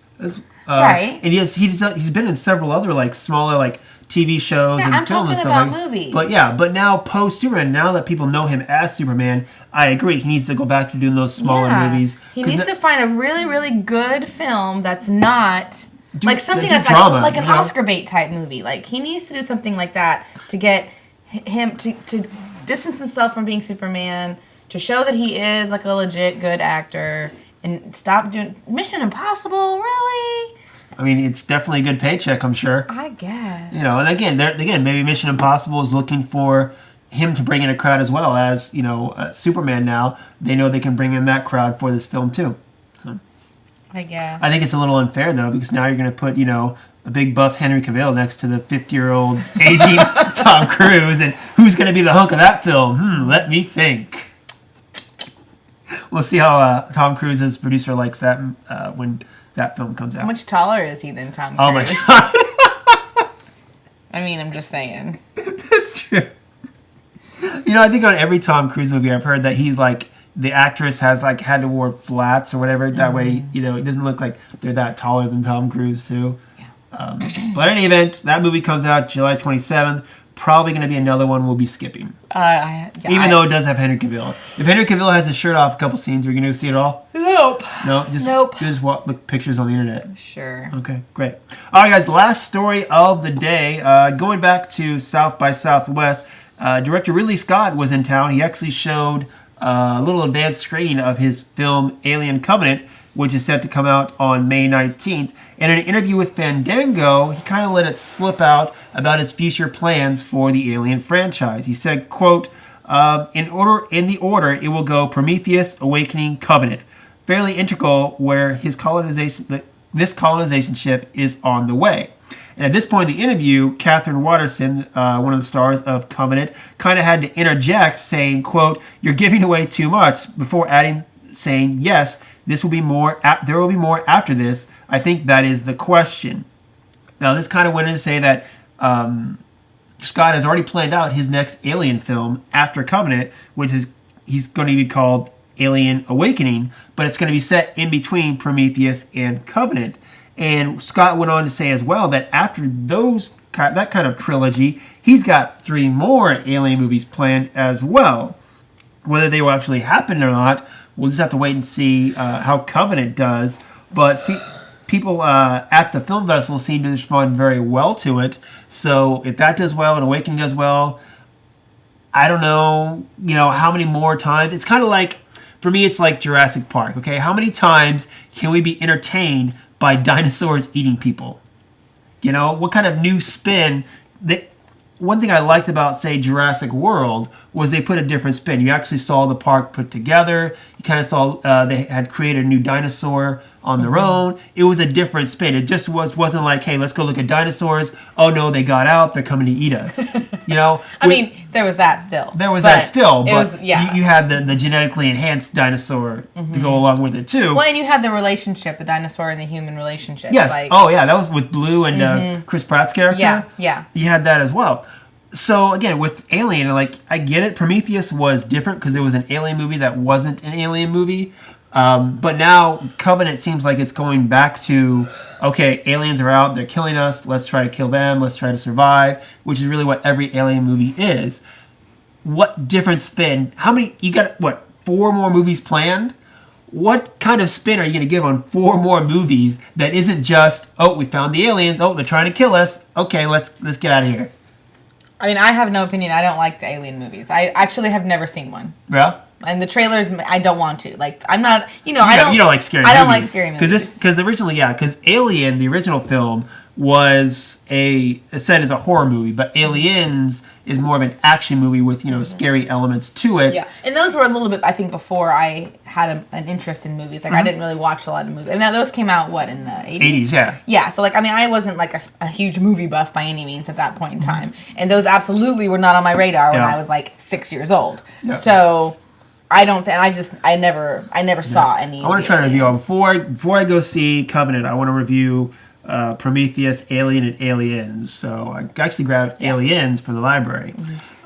S2: right?
S1: And he's been in several other like smaller like TV shows and film and stuff.
S2: I'm talking about movies.
S1: But now post Superman, now that people know him as Superman, I agree. He needs to go back to doing those smaller movies.
S2: He needs to find a really, really good film that's not like something that's
S1: drama,
S2: like an Oscar bait type movie. Like, he needs to do something like that to get him to distance himself from being Superman, to show that he is like a legit good actor, and stop doing Mission Impossible. Really?
S1: I mean, it's definitely a good paycheck, I'm sure.
S2: I guess.
S1: And again, maybe Mission Impossible is looking for him to bring in a crowd as well as, Superman now. They know they can bring in that crowd for this film, too. So,
S2: I guess.
S1: I think it's a little unfair, though, because now you're going to put, a big buff Henry Cavill next to the 50-year-old aging Tom Cruise, and who's going to be the hunk of that film? Let me think. We'll see how Tom Cruise's producer likes that when that film comes out.
S2: How much taller is he than Tom Cruise?
S1: Oh my god!
S2: I mean, I'm just saying.
S1: That's true. I think on every Tom Cruise movie, I've heard that he's like, the actress has like had to wear flats or whatever. That way, it doesn't look like they're that taller than Tom Cruise too. Yeah. But in any event, that movie comes out July 27th. Probably going to be another one we'll be skipping. Even though it does have Henry Cavill. If Henry Cavill has his shirt off a couple scenes, are you going to see it all?
S2: Nope.
S1: No? Just look pictures on the internet.
S2: Sure.
S1: Okay, great. All right, guys, last story of the day. Going back to South by Southwest, director Ridley Scott was in town. He actually showed a little advanced screening of his film Alien Covenant, which is set to come out on May 19th. And in an interview with Fandango, he kind of let it slip out about his future plans for the Alien franchise. He said, quote, in the order, it will go Prometheus, Awakening, Covenant. Fairly integral where this colonization ship is on the way. And at this point in the interview, Catherine Watterson, one of the stars of Covenant, kind of had to interject saying, quote, you're giving away too much, before saying, yes, there will be more after this. I think that is the question. Now, this kind of went in to say that Scott has already planned out his next Alien film after Covenant, he's going to be called Alien Awakening, but it's going to be set in between Prometheus and Covenant. And Scott went on to say as well that after that kind of trilogy, he's got 3 more Alien movies planned as well. Whether they will actually happen or not, we'll just have to wait and see how Covenant does. But people at the film festival seem to respond very well to it. So if that does well and Awakening does well, I don't know, how many more times. It's kind of like, for me, it's like Jurassic Park. Okay, how many times can we be entertained by dinosaurs eating people? What kind of new spin? One thing I liked about, say, Jurassic World was they put a different spin. You actually saw the park put together. kind of saw they had created a new dinosaur on their own. It was a different spin. It just wasn't like, hey, let's go look at dinosaurs. Oh no, they got out. They're coming to eat us. You know.
S2: I mean, there was that still.
S1: There was that still, but
S2: was, yeah.
S1: you had the genetically enhanced dinosaur to go along with it too.
S2: Well, and you had the relationship, the dinosaur and the human relationship.
S1: Yes.
S2: Like,
S1: oh yeah, that was with Blue and Chris Pratt's character.
S2: Yeah. Yeah.
S1: You had that as well. So again, with Alien, like I get it. Prometheus was different because it was an alien movie that wasn't an alien movie. But now Covenant seems like it's going back to, okay, aliens are out, they're killing us, let's try to kill them, let's try to survive, which is really what every alien movie is. What different spin? How many, you got, 4 more movies planned? What kind of spin are you going to give on 4 more movies that isn't just, oh, we found the aliens, oh, they're trying to kill us, okay, let's get out of here.
S2: I mean, I have no opinion. I don't like the alien movies. I actually have never seen one.
S1: Yeah?
S2: And the trailers, I don't want to. Like, I'm not,
S1: you don't like scary movies.
S2: I don't like scary movies.
S1: Because originally, because Alien, the original film, was said as a horror movie, but Aliens is more of an action movie with, scary elements to it.
S2: Yeah, and those were a little bit, I think, before I had an interest in movies. Like, I didn't really watch a lot of movies. And now those came out, in the 80s?
S1: 80s, yeah.
S2: Yeah, so, like, I mean, I wasn't, like, a huge movie buff by any means at that point in time. And those absolutely were not on my radar when I was, 6 years old. Yeah. So I don't think, I never saw any.
S1: I want to try to review, before I go see Covenant, I want to review Prometheus, Alien, and Aliens. So I actually grabbed Aliens from the library.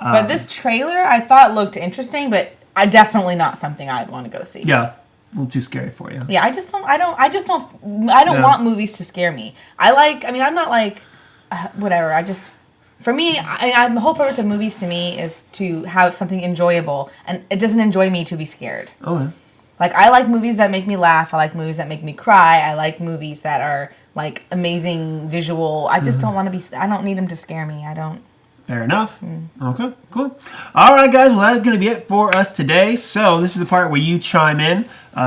S2: But this trailer I thought looked interesting, but definitely not something I'd want to go see.
S1: Yeah, a little too scary for you.
S2: Yeah, I don't want movies to scare me. I'm not like whatever. For me, the whole purpose of movies to me is to have something enjoyable, and it doesn't enjoy me to be scared.
S1: Oh, yeah.
S2: Like, I like movies that make me laugh. I like movies that make me cry. I like movies that are, amazing visual. I just don't want to be... I don't need them to scare me. I don't...
S1: Fair enough. Okay, cool. All right, guys. Well, that is going to be it for us today. So this is the part where you chime in.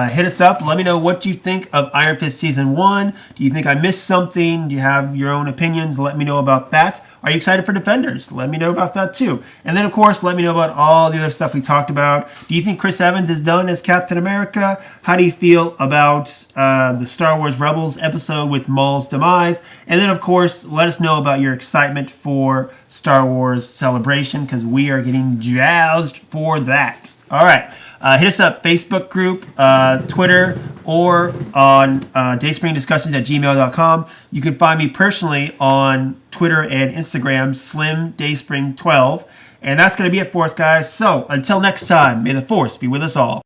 S1: Hit us up. Let me know what you think of Iron Fist Season 1. Do you think I missed something? Do you have your own opinions? Let me know about that. Are you excited for Defenders? Let me know about that too. And then, of course, let me know about all the other stuff we talked about. Do you think Chris Evans is done as Captain America? How do you feel about the Star Wars Rebels episode with Maul's demise? And then, of course, let us know about your excitement for Star Wars Celebration, because we are getting jazzed for that. All right. Hit us up, Facebook group, Twitter, or on dayspringdiscussions@gmail.com. You can find me personally on Twitter and Instagram, SlimDayspring12. And that's going to be it for us, guys. So until next time, may the Force be with us all.